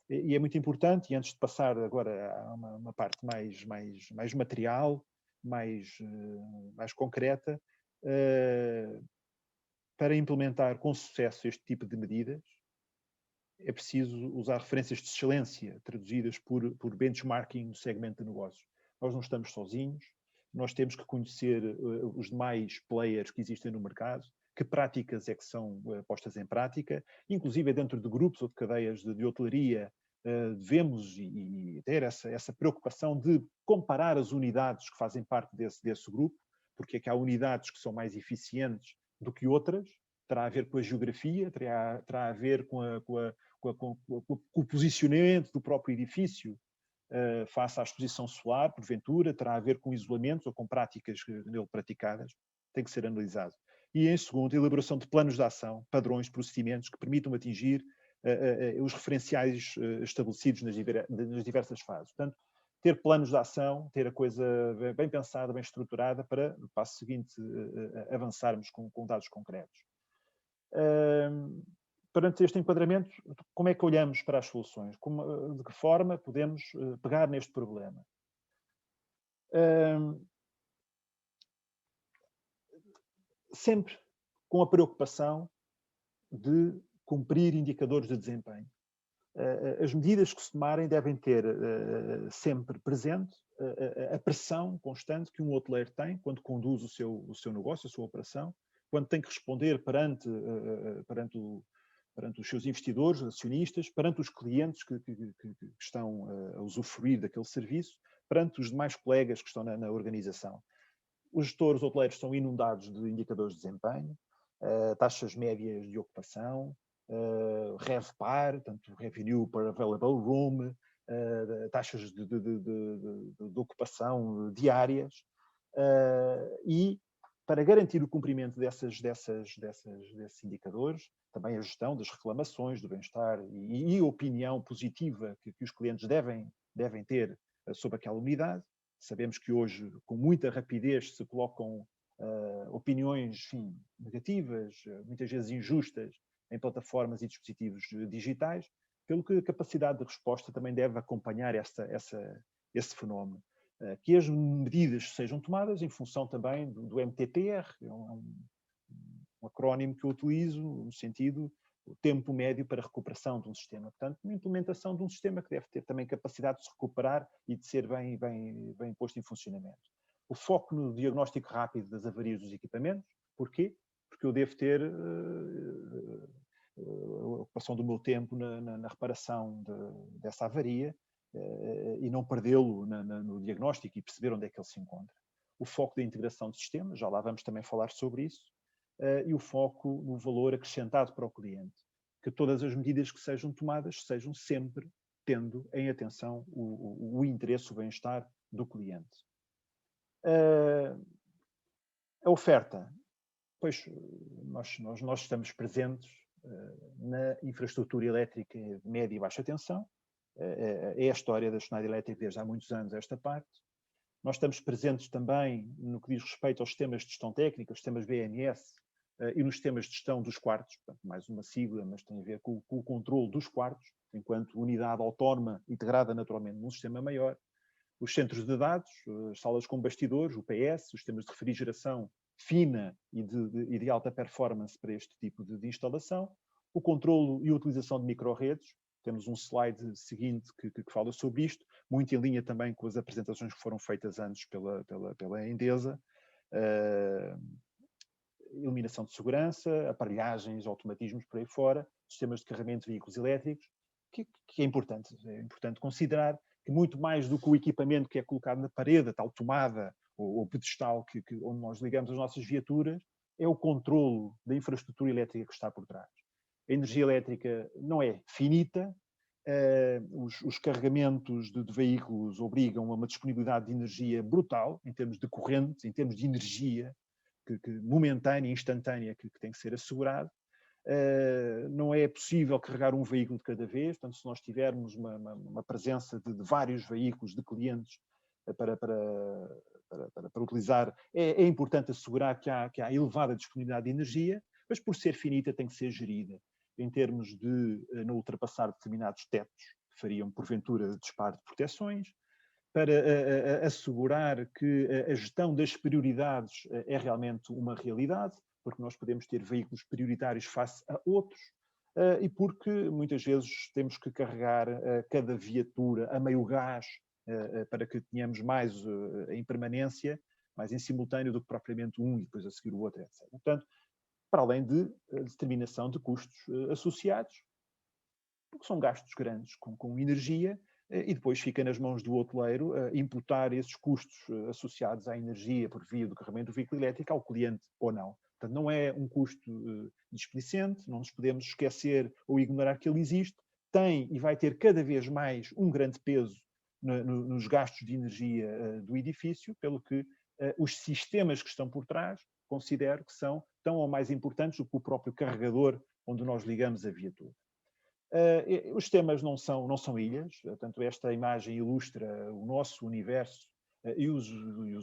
E é muito importante, e antes de passar agora a uma parte mais material, mais concreta, para implementar com sucesso este tipo de medidas, é preciso usar referências de excelência traduzidas por benchmarking no segmento de negócios. Nós não estamos sozinhos, nós temos que conhecer os demais players que existem no mercado, que práticas é que são postas em prática, inclusive dentro de grupos ou de cadeias de hotelaria, devemos e ter essa preocupação de comparar as unidades que fazem parte desse grupo, porque é que há unidades que são mais eficientes do que outras, terá a ver com a geografia, terá a ver com o posicionamento do próprio edifício face à exposição solar, porventura, terá a ver com isolamentos ou com práticas nele praticadas, tem que ser analisado. E, em segundo, a elaboração de planos de ação, padrões, procedimentos que permitam atingir os referenciais estabelecidos nas diversas fases. Portanto, ter planos de ação, ter a coisa bem pensada, bem estruturada, para, no passo seguinte, avançarmos com dados concretos. Perante este enquadramento, como é que olhamos para as soluções? De que forma podemos pegar neste problema? Sempre com a preocupação de cumprir indicadores de desempenho. As medidas que se tomarem devem ter sempre presente a pressão constante que um hoteleiro tem quando conduz o seu negócio, a sua operação, quando tem que responder perante os seus investidores, acionistas, perante os clientes que estão a usufruir daquele serviço, perante os demais colegas que estão na organização. Os gestores hoteleiros são inundados de indicadores de desempenho, taxas médias de ocupação, RevPAR, portanto, Revenue per Available Room, taxas de ocupação diárias, e para garantir o cumprimento desses indicadores, também a gestão das reclamações, do bem-estar e a opinião positiva que os clientes devem ter sobre aquela unidade. Sabemos que hoje, com muita rapidez, se colocam opiniões, enfim, negativas, muitas vezes injustas, em plataformas e dispositivos digitais, pelo que a capacidade de resposta também deve acompanhar esse fenómeno. Que as medidas sejam tomadas em função também do MTTR, é um acrónimo que eu utilizo no sentido do tempo médio para recuperação de um sistema. Portanto, uma implementação de um sistema que deve ter também capacidade de se recuperar e de ser bem posto em funcionamento. O foco no diagnóstico rápido das avarias dos equipamentos. Porquê? Porque eu devo ter a ocupação do meu tempo na reparação dessa avaria e não perdê-lo no diagnóstico e perceber onde é que ele se encontra. O foco da integração de sistemas, já lá vamos também falar sobre isso, e o foco no valor acrescentado para o cliente. Que todas as medidas que sejam tomadas sejam sempre tendo em atenção o interesse, o bem-estar do cliente. A oferta. Pois, nós estamos presentes na infraestrutura elétrica de média e baixa tensão. É a história da Schneider Electric desde há muitos anos esta parte. Nós estamos presentes também no que diz respeito aos sistemas de gestão técnica, os sistemas BMS e nos sistemas de gestão dos quartos, portanto, mais uma sigla, mas tem a ver com o controle dos quartos, enquanto unidade autónoma integrada naturalmente num sistema maior. Os centros de dados, as salas com bastidores, o PS, os sistemas de refrigeração fina e de alta performance para este tipo de instalação, o controlo e a utilização de micro-redes. Temos um slide seguinte que fala sobre isto, muito em linha também com as apresentações que foram feitas antes pela Endesa. Iluminação de segurança, aparelhagens, automatismos por aí fora, sistemas de carregamento de veículos elétricos, que é importante. É importante considerar que muito mais do que o equipamento que é colocado na parede, a tal tomada ou pedestal onde nós ligamos as nossas viaturas, é o controlo da infraestrutura elétrica que está por trás. A energia elétrica não é finita, os carregamentos de veículos obrigam a uma disponibilidade de energia brutal, em termos de corrente, em termos de energia momentânea, instantânea, que tem que ser assegurada. Não é possível carregar um veículo de cada vez, portanto, se nós tivermos uma presença de vários veículos de clientes para utilizar, é importante assegurar que há elevada disponibilidade de energia, mas por ser finita tem que ser gerida, em termos de não ultrapassar determinados tetos que fariam, porventura, disparo de proteções, para assegurar que a gestão das prioridades é realmente uma realidade, porque nós podemos ter veículos prioritários face a outros, e porque muitas vezes temos que carregar cada viatura a meio gás para que tenhamos mais em permanência, mais em simultâneo do que propriamente um e depois a seguir o outro, etc. Portanto, para além de determinação de custos associados, porque são gastos grandes com energia, e depois fica nas mãos do hoteleiro imputar esses custos associados à energia por via do carregamento do veículo elétrico ao cliente ou não. Portanto, não é um custo displicente, não nos podemos esquecer ou ignorar que ele existe, tem e vai ter cada vez mais um grande peso nos gastos de energia do edifício, pelo que os sistemas que estão por trás considero que são tão ou mais importantes do que o próprio carregador onde nós ligamos a viatura. Os sistemas não são ilhas, portanto esta imagem ilustra o nosso universo e os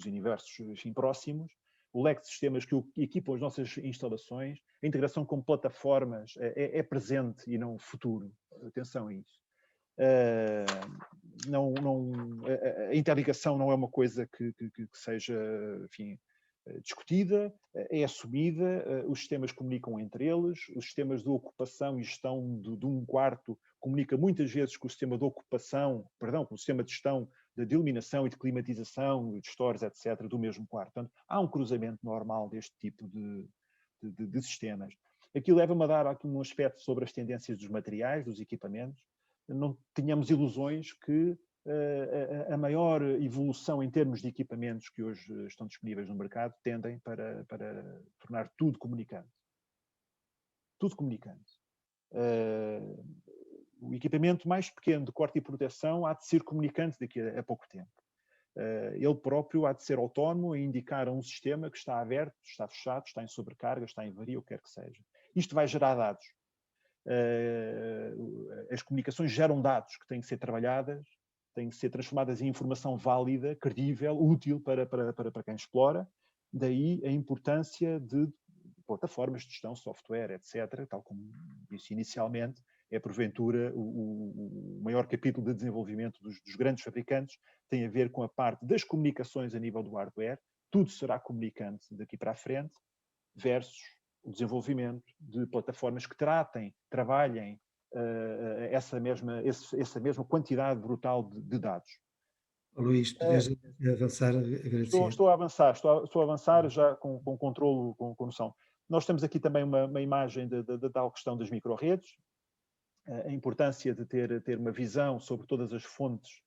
universos, enfim, próximos, o leque de sistemas que equipam as nossas instalações, a integração com plataformas é presente e não futuro. Atenção a isso. A interligação não é uma coisa que seja, enfim, discutida, é assumida, os sistemas comunicam entre eles, os sistemas de ocupação e gestão de um quarto comunica muitas vezes com o sistema de ocupação, perdão, com o sistema de gestão de iluminação e de climatização, de stores, etc., do mesmo quarto. Portanto, há um cruzamento normal deste tipo de sistemas. Aqui leva-me a dar aqui um aspecto sobre as tendências dos materiais, dos equipamentos. Não tenhamos ilusões que a maior evolução em termos de equipamentos que hoje estão disponíveis no mercado tendem para tornar tudo comunicante. Tudo comunicante. O equipamento mais pequeno de corte e proteção há de ser comunicante daqui a pouco tempo. Ele próprio há de ser autónomo a indicar a um sistema que está aberto, está fechado, está em sobrecarga, está em avaria, o que quer que seja. Isto vai gerar dados. As comunicações geram dados que têm que ser trabalhadas, têm que ser transformadas em informação válida, credível, útil para quem explora. Daí a importância de plataformas de gestão, software, etc., tal como disse inicialmente, é porventura o maior capítulo de desenvolvimento dos grandes fabricantes, tem a ver com a parte das comunicações a nível do hardware, tudo será comunicante daqui para a frente, versus o desenvolvimento de plataformas que trabalhem essa mesma quantidade brutal de dados. Luís, podes avançar, agradecer. Estou a avançar já com controlo, com noção. Nós temos aqui também uma imagem da tal questão das micro-redes, a importância de ter uma visão sobre todas as fontes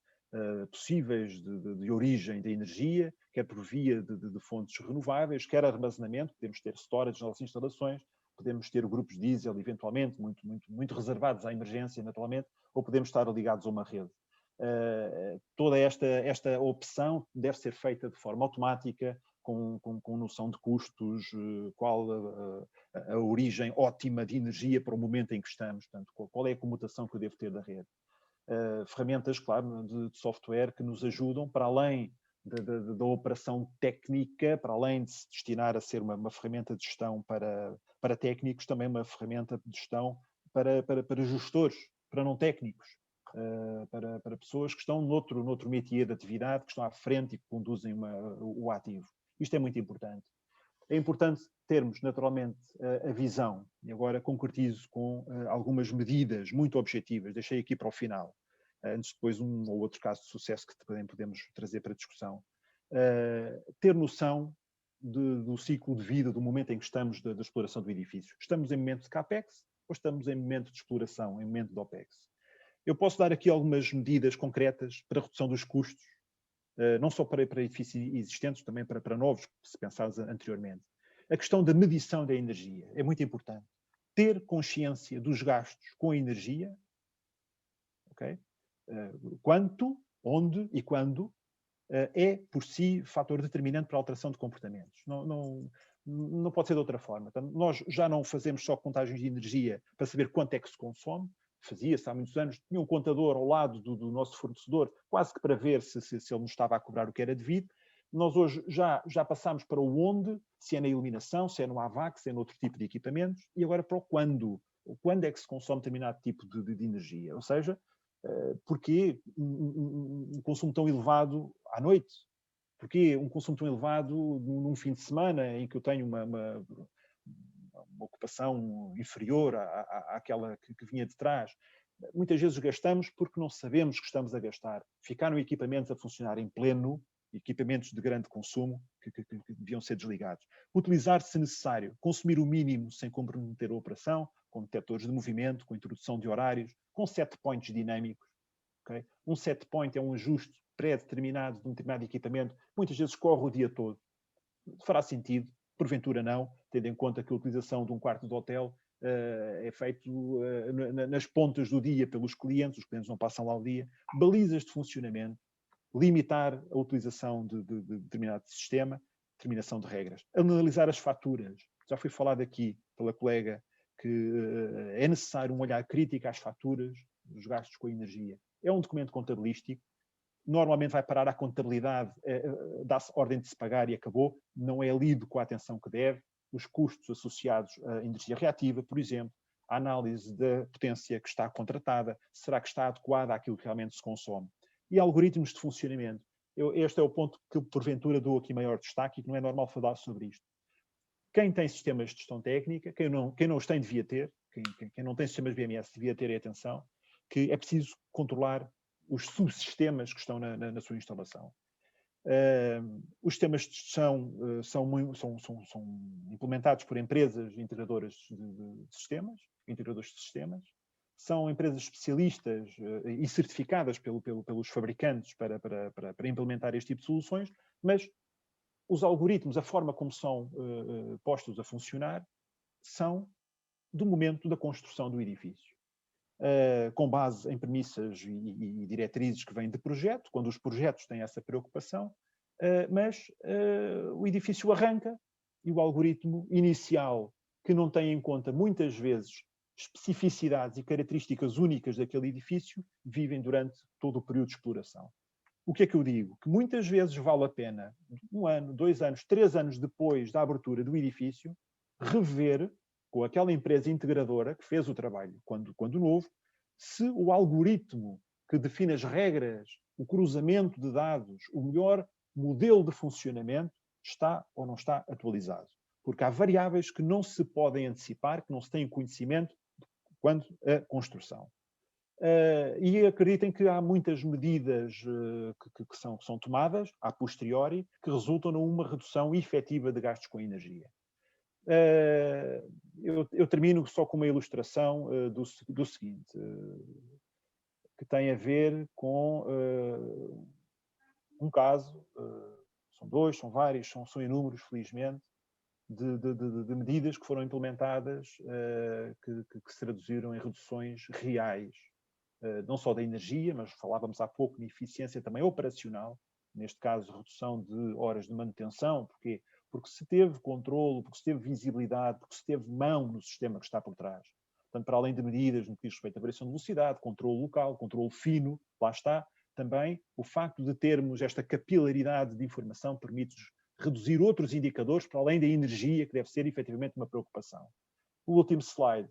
possíveis de origem da energia, quer por via de fontes renováveis, quer armazenamento, podemos ter storage nas nossas instalações, podemos ter grupos diesel, eventualmente, muito reservados à emergência, naturalmente, ou podemos estar ligados a uma rede. Toda esta opção deve ser feita de forma automática, com noção de custos, qual a origem ótima de energia para o momento em que estamos, portanto, qual é a comutação que eu devo ter da rede. Ferramentas, claro, de software que nos ajudam, para além da operação técnica, para além de se destinar a ser uma ferramenta de gestão para técnicos, também uma ferramenta de gestão para gestores, para não técnicos, para pessoas que estão noutro métier de atividade, que estão à frente e que conduzem o ativo. Isto é muito importante. É importante termos, naturalmente, a visão, e agora concretizo com algumas medidas muito objetivas, deixei aqui para o final, antes depois um ou outro caso de sucesso que também podemos trazer para discussão. Ter noção do ciclo de vida, do momento em que estamos da exploração do edifício. Estamos em momento de CAPEX ou estamos em momento de exploração, em momento de OPEX? Eu posso dar aqui algumas medidas concretas para a redução dos custos, não só para edifícios existentes, também para novos, se pensares anteriormente. A questão da medição da energia é muito importante. Ter consciência dos gastos com a energia, okay? Quanto, onde e quando, é por si fator determinante para a alteração de comportamentos. Não pode ser de outra forma. Então, nós já não fazemos só contagens de energia para saber quanto é que se consome, fazia-se há muitos anos, tinha um contador ao lado do nosso fornecedor, quase que para ver se ele nos estava a cobrar o que era devido. Nós hoje já passamos para o onde, se é na iluminação, se é no AVAC, se é noutro tipo de equipamentos, e agora para o quando. Quando é que se consome determinado tipo de energia? Ou seja, porquê um consumo tão elevado à noite? Porquê um consumo tão elevado num fim de semana em que eu tenho uma ocupação inferior àquela que vinha de trás? Muitas vezes gastamos porque não sabemos que estamos a gastar. Ficaram equipamentos a funcionar em pleno, equipamentos de grande consumo que deviam ser desligados. Utilizar, se necessário, consumir o mínimo sem comprometer a operação, com detectores de movimento, com introdução de horários, com set points dinâmicos. Okay? Um set point é um ajuste pré-determinado de um determinado equipamento, muitas vezes corre o dia todo. Fará sentido, porventura não, tendo em conta que a utilização de um quarto de hotel é feito nas pontas do dia pelos clientes, os clientes não passam lá o dia. Balizas de funcionamento, limitar a utilização de determinado sistema, determinação de regras. Analisar as faturas. Já foi falado aqui pela colega que é necessário um olhar crítico às faturas dos gastos com a energia. É um documento contabilístico, normalmente vai parar à contabilidade, dá-se ordem de se pagar e acabou, não é lido com a atenção que deve. Os custos associados à energia reativa, por exemplo, a análise da potência que está contratada, será que está adequada àquilo que realmente se consome? E algoritmos de funcionamento. Este é o ponto que, porventura, dou aqui maior destaque e que não é normal falar sobre isto. Quem tem sistemas de gestão técnica, quem não os tem devia ter, quem não tem sistemas BMS devia ter atenção, que é preciso controlar os subsistemas que estão na sua instalação. Os sistemas de gestão são implementados por empresas integradoras de sistemas, integradores de sistemas. São empresas especialistas e certificadas pelos fabricantes para implementar este tipo de soluções, mas os algoritmos, a forma como são postos a funcionar, são do momento da construção do edifício. Com base em premissas e diretrizes que vêm de projeto, quando os projetos têm essa preocupação, mas o edifício arranca e o algoritmo inicial, que não tem em conta muitas vezes especificidades e características únicas daquele edifício, vivem durante todo o período de exploração. O que é que eu digo? Que muitas vezes vale a pena, 1 ano, 2 anos, 3 anos depois da abertura do edifício, rever com aquela empresa integradora que fez o trabalho quando novo, se o algoritmo que define as regras, o cruzamento de dados, o melhor modelo de funcionamento está ou não está atualizado. Porque há variáveis que não se podem antecipar, que não se tem conhecimento quando a construção. E acreditem que há muitas medidas que são tomadas a posteriori que resultam numa redução efetiva de gastos com energia. Eu termino só com uma ilustração do seguinte, que tem a ver com um caso, são 2, são vários, são inúmeros, felizmente, de medidas que foram implementadas que se traduziram em reduções reais, não só da energia, mas falávamos há pouco de eficiência também operacional, neste caso redução de horas de manutenção, porque se teve controlo, porque se teve visibilidade, porque se teve mão no sistema que está por trás. Portanto, para além de medidas no que diz respeito à variação de velocidade, controle local, controle fino, lá está, também o facto de termos esta capilaridade de informação permite-nos reduzir outros indicadores para além da energia, que deve ser efetivamente uma preocupação. O último slide,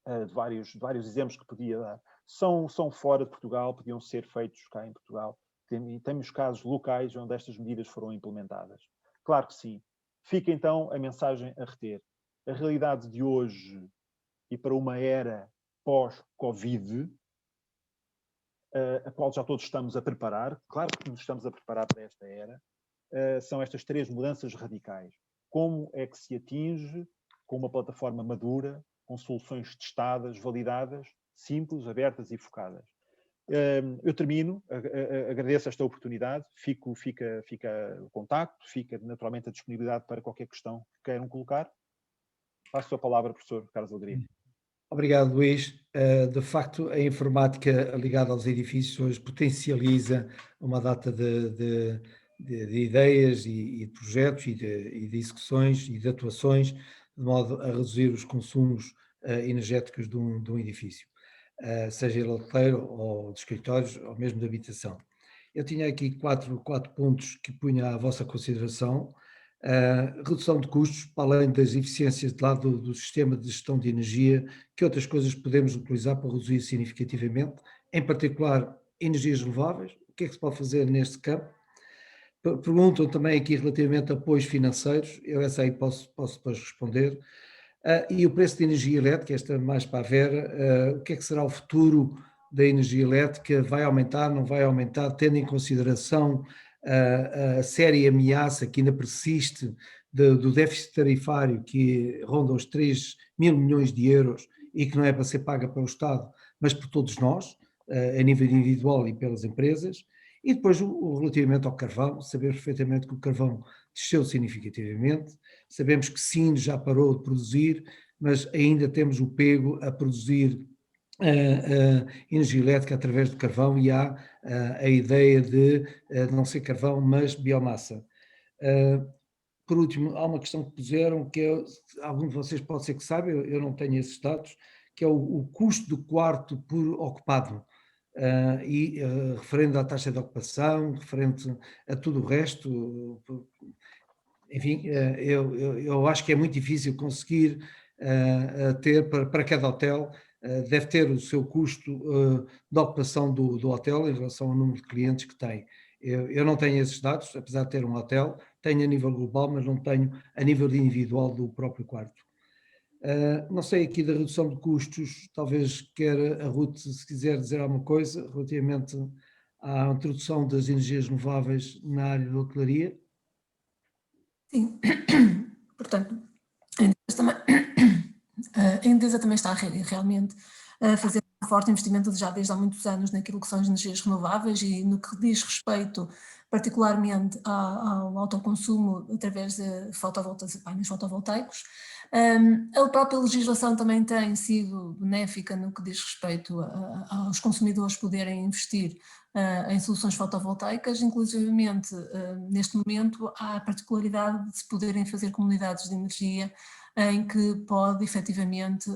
de vários exemplos que podia dar, são fora de Portugal, podiam ser feitos cá em Portugal. Temos casos locais onde estas medidas foram implementadas. Claro que sim. Fica então a mensagem a reter. A realidade de hoje e para uma era pós-Covid, a qual já todos estamos a preparar, claro que nos estamos a preparar para esta era, são estas 3 mudanças radicais. Como é que se atinge com uma plataforma madura, com soluções testadas, validadas, simples, abertas e focadas? Eu termino, agradeço esta oportunidade, fica o contacto, fica naturalmente a disponibilidade para qualquer questão que queiram colocar. Passo a palavra, professor Carlos Alegria. Obrigado, Luís. De facto, a informática ligada aos edifícios hoje potencializa uma data de ideias e de projetos e de execuções e de atuações, de modo a reduzir os consumos energéticos de um edifício, seja ele hoteleiro ou de escritórios ou mesmo de habitação. Eu tinha aqui quatro pontos que punha à vossa consideração. Redução de custos, para além das eficiências de lado do sistema de gestão de energia, que outras coisas podemos utilizar para reduzir significativamente, em particular energias renováveis, o que é que se pode fazer neste campo? Perguntam também aqui relativamente a apoios financeiros, eu essa aí posso depois responder. E o preço de energia elétrica, esta mais para a Vera, o que é que será o futuro da energia elétrica? Vai aumentar, não vai aumentar, tendo em consideração a séria ameaça que ainda persiste do déficit tarifário, que ronda os 3 mil milhões de euros e que não é para ser paga pelo Estado, mas por todos nós, a nível individual e pelas empresas. E depois, relativamente ao carvão, sabemos perfeitamente que o carvão desceu significativamente, sabemos que Sines já parou de produzir, mas ainda temos o pego a produzir energia elétrica através do carvão e há a ideia de não ser carvão, mas biomassa. Por último, há uma questão que puseram, que algum de vocês pode ser que saiba, eu não tenho esses dados, que é o custo do quarto por ocupado. Referente à taxa de ocupação, referente a tudo o resto, enfim, eu acho que é muito difícil conseguir ter para cada hotel, deve ter o seu custo de ocupação do hotel em relação ao número de clientes que tem. Eu não tenho esses dados, apesar de ter um hotel, tenho a nível global, mas não tenho a nível individual do próprio quarto. Não sei, aqui da redução de custos, talvez quer a Ruth, se quiser dizer alguma coisa relativamente à introdução das energias renováveis na área da hotelaria. Sim, portanto, a Endesa também está realmente a fazer um forte investimento já desde há muitos anos naquilo que são as energias renováveis e no que diz respeito particularmente ao autoconsumo através de painéis fotovoltaicos. A própria legislação também tem sido benéfica no que diz respeito aos consumidores poderem investir em soluções fotovoltaicas, inclusivamente neste momento há a particularidade de se poderem fazer comunidades de energia em que pode efetivamente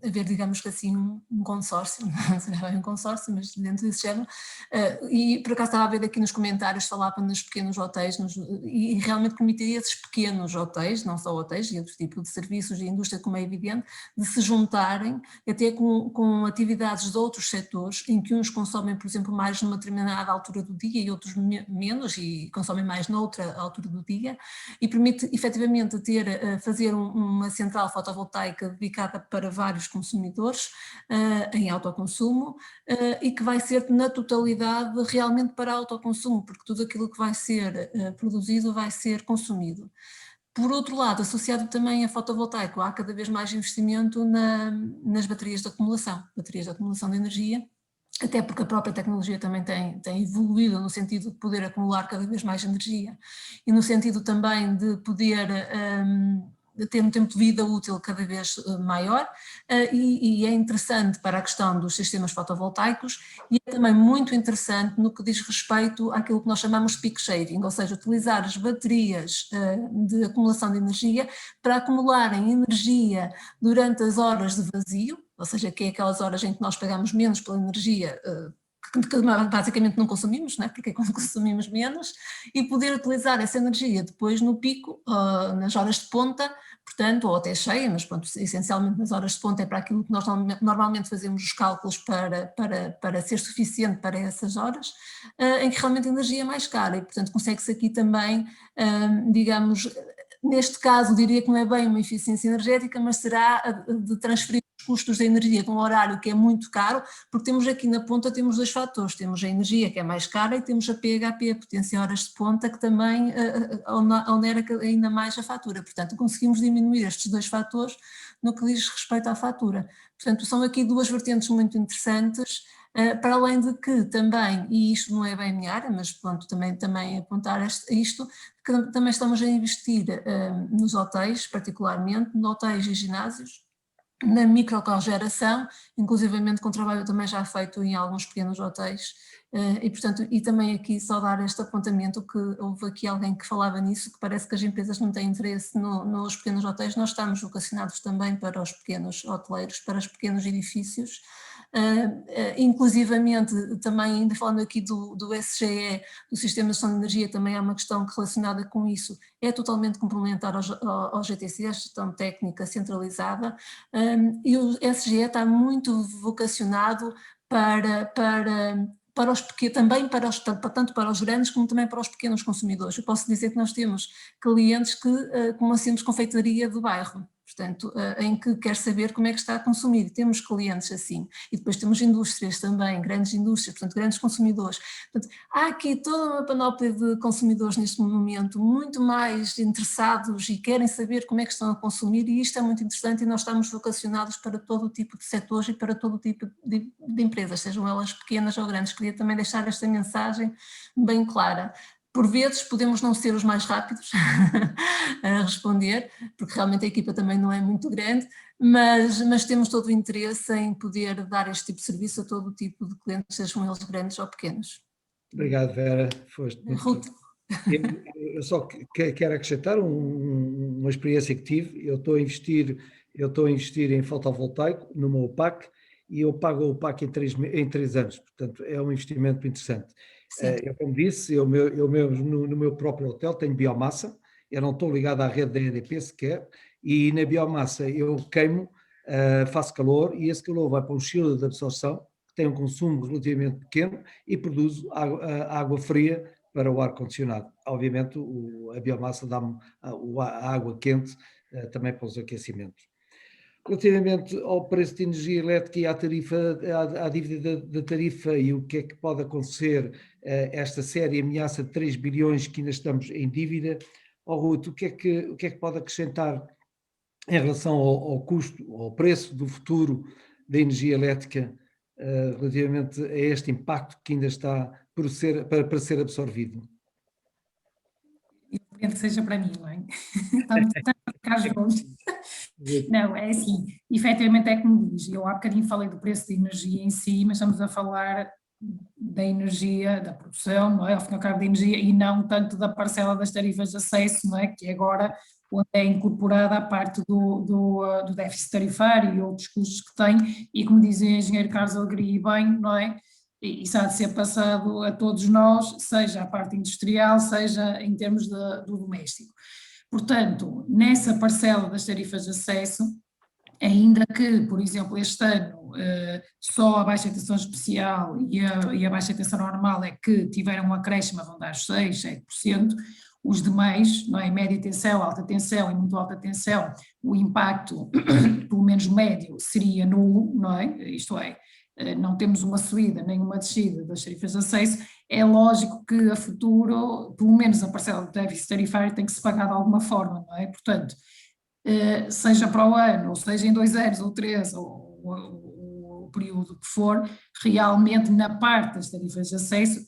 haver, digamos que assim, um consórcio, não será bem um consórcio, mas dentro desse género, e por acaso estava a ver aqui nos comentários, falava nos pequenos hotéis, e realmente permitiria esses pequenos hotéis, não só hotéis, e outros tipos de serviços e indústria, como é evidente, de se juntarem até com atividades de outros setores, em que uns consomem, por exemplo, mais numa determinada altura do dia e outros menos, e consomem mais noutra altura do dia, e permite efetivamente fazer uma central fotovoltaica dedicada para vários consumidores em autoconsumo e que vai ser na totalidade realmente para autoconsumo, porque tudo aquilo que vai ser produzido vai ser consumido. Por outro lado, associado também a fotovoltaico, há cada vez mais investimento nas baterias de acumulação de energia, até porque a própria tecnologia também tem evoluído no sentido de poder acumular cada vez mais energia e no sentido também de poder ter um tempo de vida útil cada vez maior e é interessante para a questão dos sistemas fotovoltaicos e é também muito interessante no que diz respeito àquilo que nós chamamos de peak shaving, ou seja, utilizar as baterias de acumulação de energia para acumularem energia durante as horas de vazio, ou seja, que é aquelas horas em que nós pagamos menos pela energia que basicamente não consumimos, não é? Porque consumimos menos, e poder utilizar essa energia depois no pico, nas horas de ponta, portanto, ou até cheia, mas pronto, essencialmente nas horas de ponta é para aquilo que nós normalmente fazemos os cálculos para ser suficiente para essas horas, em que realmente a energia é mais cara e portanto consegue-se aqui também, digamos, neste caso diria que não é bem uma eficiência energética, mas será de transferir os custos da energia com um horário que é muito caro, porque temos aqui na ponta temos dois fatores, temos a energia que é mais cara e temos a PHP, a potência horas de ponta, que também onera ainda mais a fatura, portanto conseguimos diminuir estes dois fatores no que diz respeito à fatura. Portanto são aqui duas vertentes muito interessantes, para além de que também, e isto não é bem a minha área, mas pronto, também apontar isto, que também estamos a investir nos hotéis, particularmente, nos hotéis e ginásios, na microcogeração, inclusivamente com trabalho também já feito em alguns pequenos hotéis, e portanto, e também aqui só dar este apontamento que houve aqui alguém que falava nisso, que parece que as empresas não têm interesse nos pequenos hotéis, nós estamos vocacionados também para os pequenos hoteleiros, para os pequenos edifícios, inclusivamente também, ainda falando aqui do SGE, do Sistema de Gestão de Energia, também há uma questão relacionada com isso, é totalmente complementar ao GTC, a gestão técnica centralizada, e o SGE está muito vocacionado para os pequenos, também tanto para os grandes como também para os pequenos consumidores. Eu posso dizer que nós temos clientes que, com uma simples confeitaria do bairro, portanto, em que quer saber como é que está a consumir, temos clientes assim, e depois temos indústrias também, grandes indústrias, portanto, grandes consumidores. Portanto, há aqui toda uma panóplia de consumidores neste momento muito mais interessados e querem saber como é que estão a consumir, e isto é muito interessante, e nós estamos vocacionados para todo o tipo de setores e para todo o tipo de empresas, sejam elas pequenas ou grandes. Queria também deixar esta mensagem bem clara. Por vezes podemos não ser os mais rápidos a responder, porque realmente a equipa também não é muito grande, mas temos todo o interesse em poder dar este tipo de serviço a todo o tipo de clientes, sejam eles grandes ou pequenos. Obrigado, Vera. Foste muito... Ruth. Eu só quero acrescentar uma experiência que tive. Eu estou a investir em fotovoltaico no meu PAC, e eu pago o PAC em 3 anos, portanto é um investimento interessante. Eu, como disse, eu mesmo no meu próprio hotel tenho biomassa, eu não estou ligado à rede da EDP sequer, e na biomassa eu queimo, faço calor, e esse calor vai para um chiller de absorção, que tem um consumo relativamente pequeno, e produzo água fria para o ar-condicionado. Obviamente a biomassa dá-me a água quente também para os aquecimentos. Relativamente ao preço de energia elétrica e à dívida da tarifa e o que é que pode acontecer, esta séria ameaça de 3 bilhões que ainda estamos em dívida, Ruth, o que é que pode acrescentar em relação ao custo, ao preço do futuro da energia elétrica, relativamente a este impacto que ainda está para ser absorvido? Que seja para mim, não é? Estamos a ficar juntos. Não, é assim, efetivamente é como diz, eu há bocadinho falei do preço da energia em si, mas estamos a falar da energia, da produção, não é? Ao fim e ao cabo da energia, e não tanto da parcela das tarifas de acesso, não é? Que é agora onde é incorporada a parte do déficit tarifário e outros custos que tem, e como dizia o engenheiro Carlos Alegria bem, não é? Isso há de ser passado a todos nós, seja a parte industrial, seja em termos do doméstico. Portanto, nessa parcela das tarifas de acesso, ainda que, por exemplo, este ano só a baixa tensão especial e a baixa tensão normal é que tiveram um acréscimo a rondar os 6, 7%, os demais, não é, média tensão, alta tensão e muito alta tensão, o impacto, pelo menos médio, seria nulo, não é? Isto é, não temos uma subida nem uma descida das tarifas de acesso. É lógico que a futuro, pelo menos a parcela do déficit tarifário tem que se pagar de alguma forma, não é? Portanto, seja para o ano, ou seja em 2 anos, ou 3, ou o período que for, realmente na parte das tarifas de acesso,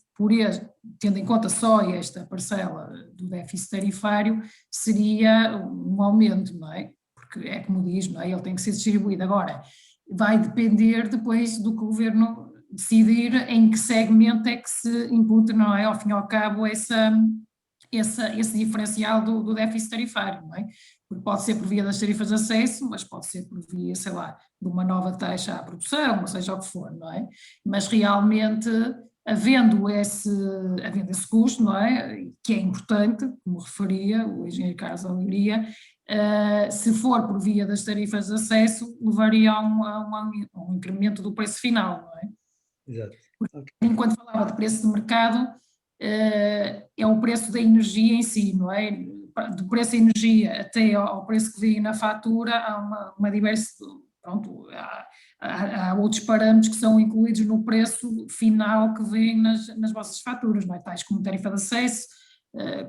tendo em conta só esta parcela do déficit tarifário, seria um aumento, não é? Porque é como diz, não é? Ele tem que ser distribuído. Agora, vai depender depois do que o governo decidir em que segmento é que se imputa, não é? Ao fim e ao cabo, esse diferencial do déficit tarifário, não é? Porque pode ser por via das tarifas de acesso, mas pode ser por via, sei lá, de uma nova taxa à produção, ou seja o que for, não é? Mas realmente, havendo esse custo, não é? Que é importante, como referia o engenheiro Carlos Alegria, se for por via das tarifas de acesso, levaria a um incremento do preço final, não é? Exato. Okay. Enquanto falava de preço de mercado, é o preço da energia em si, não é? Do preço da energia até ao preço que vem na fatura, há uma diversidade, pronto, há outros parâmetros que são incluídos no preço final que vem nas vossas faturas, não é? Tais como tarifa de acesso,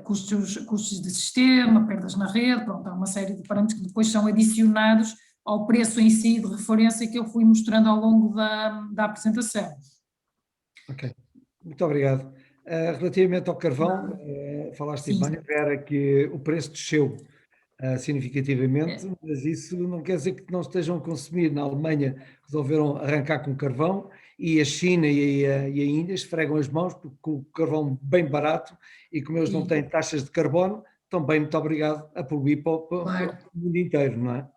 custos de sistema, perdas na rede, pronto, há uma série de parâmetros que depois são adicionados ao preço em si de referência que eu fui mostrando ao longo da apresentação. Ok, muito obrigado. Relativamente ao carvão, falaste bem, Vera, que o preço desceu significativamente, mas isso não quer dizer que não estejam a consumir. Na Alemanha resolveram arrancar com carvão, e a China e a Índia esfregam as mãos porque com o carvão bem barato, e como eles não têm taxas de carbono, estão bem, muito obrigado, a poluir para o mundo inteiro, não é?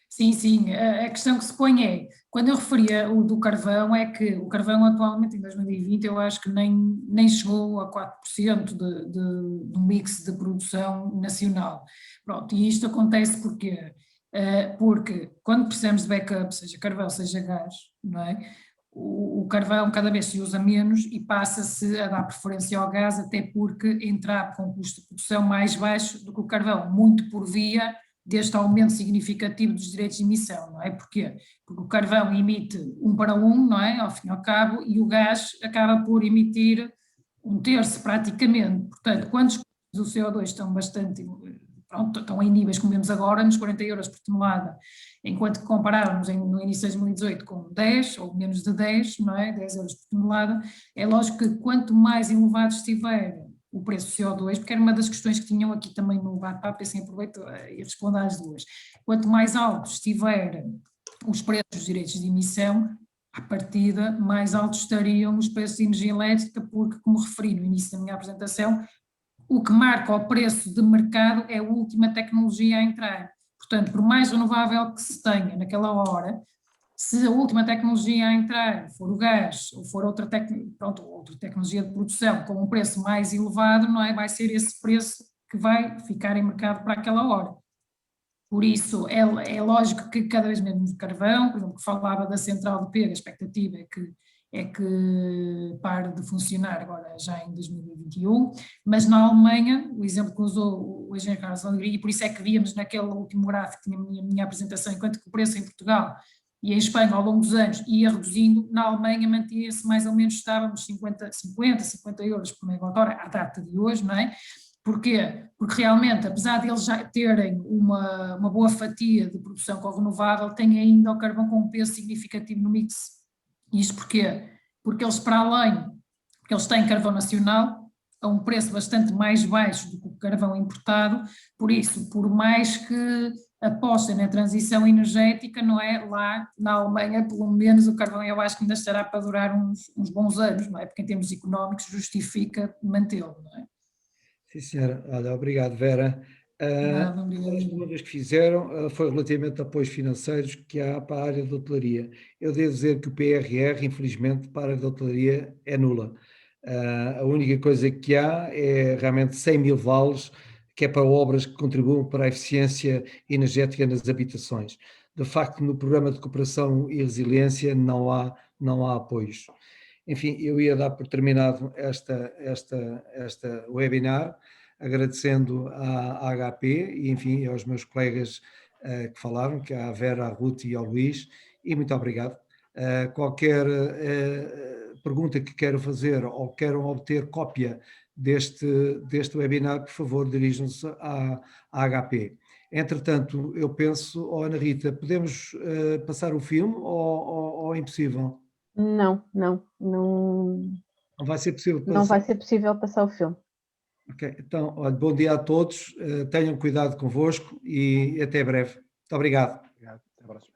Sim, sim, a questão que se põe é, quando eu referia o do carvão, é que o carvão atualmente em 2020 eu acho que nem chegou a 4% do mix de produção nacional. Pronto, e isto acontece porquê? Porque quando precisamos de backup, seja carvão, seja gás, não é? O carvão cada vez se usa menos e passa-se a dar preferência ao gás, até porque entrar com um custo de produção mais baixo do que o carvão, muito por via deste aumento significativo dos direitos de emissão, não é? Porquê? Porque o carvão emite 1 para 1, não é? Ao fim e ao cabo, e o gás acaba por emitir 1/3 praticamente. Portanto, quando os custos do CO2 estão bastante, pronto, estão em níveis como vemos agora, nos 40 euros por tonelada, enquanto que comparávamos no início de 2018 com 10 ou menos de 10, não é? 10 euros por tonelada, é lógico que quanto mais elevado estiver o preço do CO2, porque era uma das questões que tinham aqui também no bate-papo, assim aproveito e respondo às duas. Quanto mais altos estiver os preços dos direitos de emissão, à partida, mais altos estariam os preços de energia elétrica, porque, como referi no início da minha apresentação, o que marca o preço de mercado é a última tecnologia a entrar. Portanto, por mais renovável que se tenha naquela hora, se a última tecnologia a entrar for o gás ou for outra tecnologia de produção com um preço mais elevado, não é? Vai ser esse preço que vai ficar em mercado para aquela hora. Por isso, é lógico que cada vez menos carvão, por exemplo, que falava da central de pega, a expectativa é que pare de funcionar agora já em 2021, mas na Alemanha, o exemplo que usou o engenheiro Carlos Alegria, e por isso é que víamos naquele último gráfico que tinha a minha apresentação, enquanto que o preço em Portugal e em Espanha ao longo dos anos ia reduzindo, na Alemanha mantinha-se mais ou menos estável nos 50 euros por megawatt-hora à data de hoje, não é? Porquê? Porque realmente, apesar de eles já terem uma boa fatia de produção com renovável, têm ainda o carvão com um peso significativo no mix. Isto porquê? Porque eles, para além, porque eles têm carvão nacional a um preço bastante mais baixo do que o carvão importado, por isso, por mais que apostem na transição energética, não é? Lá na Alemanha, pelo menos o carvão eu acho que ainda estará para durar uns bons anos, não é? Porque em termos económicos justifica mantê-lo, não é? Sim, senhora. Olha, obrigado, Vera. Nada, As obrigado. perguntas que fizeram foi relativamente a apoios financeiros que há para a área de hotelaria. Eu devo dizer que o PRR, infelizmente, para a área de hotelaria é nula. A única coisa que há é realmente 100 mil vales, que é para obras que contribuam para a eficiência energética nas habitações. De facto, no programa de cooperação e resiliência não há apoios. Enfim, eu ia dar por terminado esta webinar, agradecendo à HP e, enfim, aos meus colegas que falaram, que é a Vera, a Ruth e ao Luís, e muito obrigado. Qualquer pergunta que queiram fazer ou queiram obter cópia deste webinar, por favor, dirijam-se à HP. Entretanto, eu penso, Ana Rita, podemos passar o filme ou é impossível? Não vai ser possível passar. Não vai ser possível passar o filme. Ok, então, olha, bom dia a todos, tenham cuidado convosco e até breve. Muito obrigado. Obrigado, até a próxima.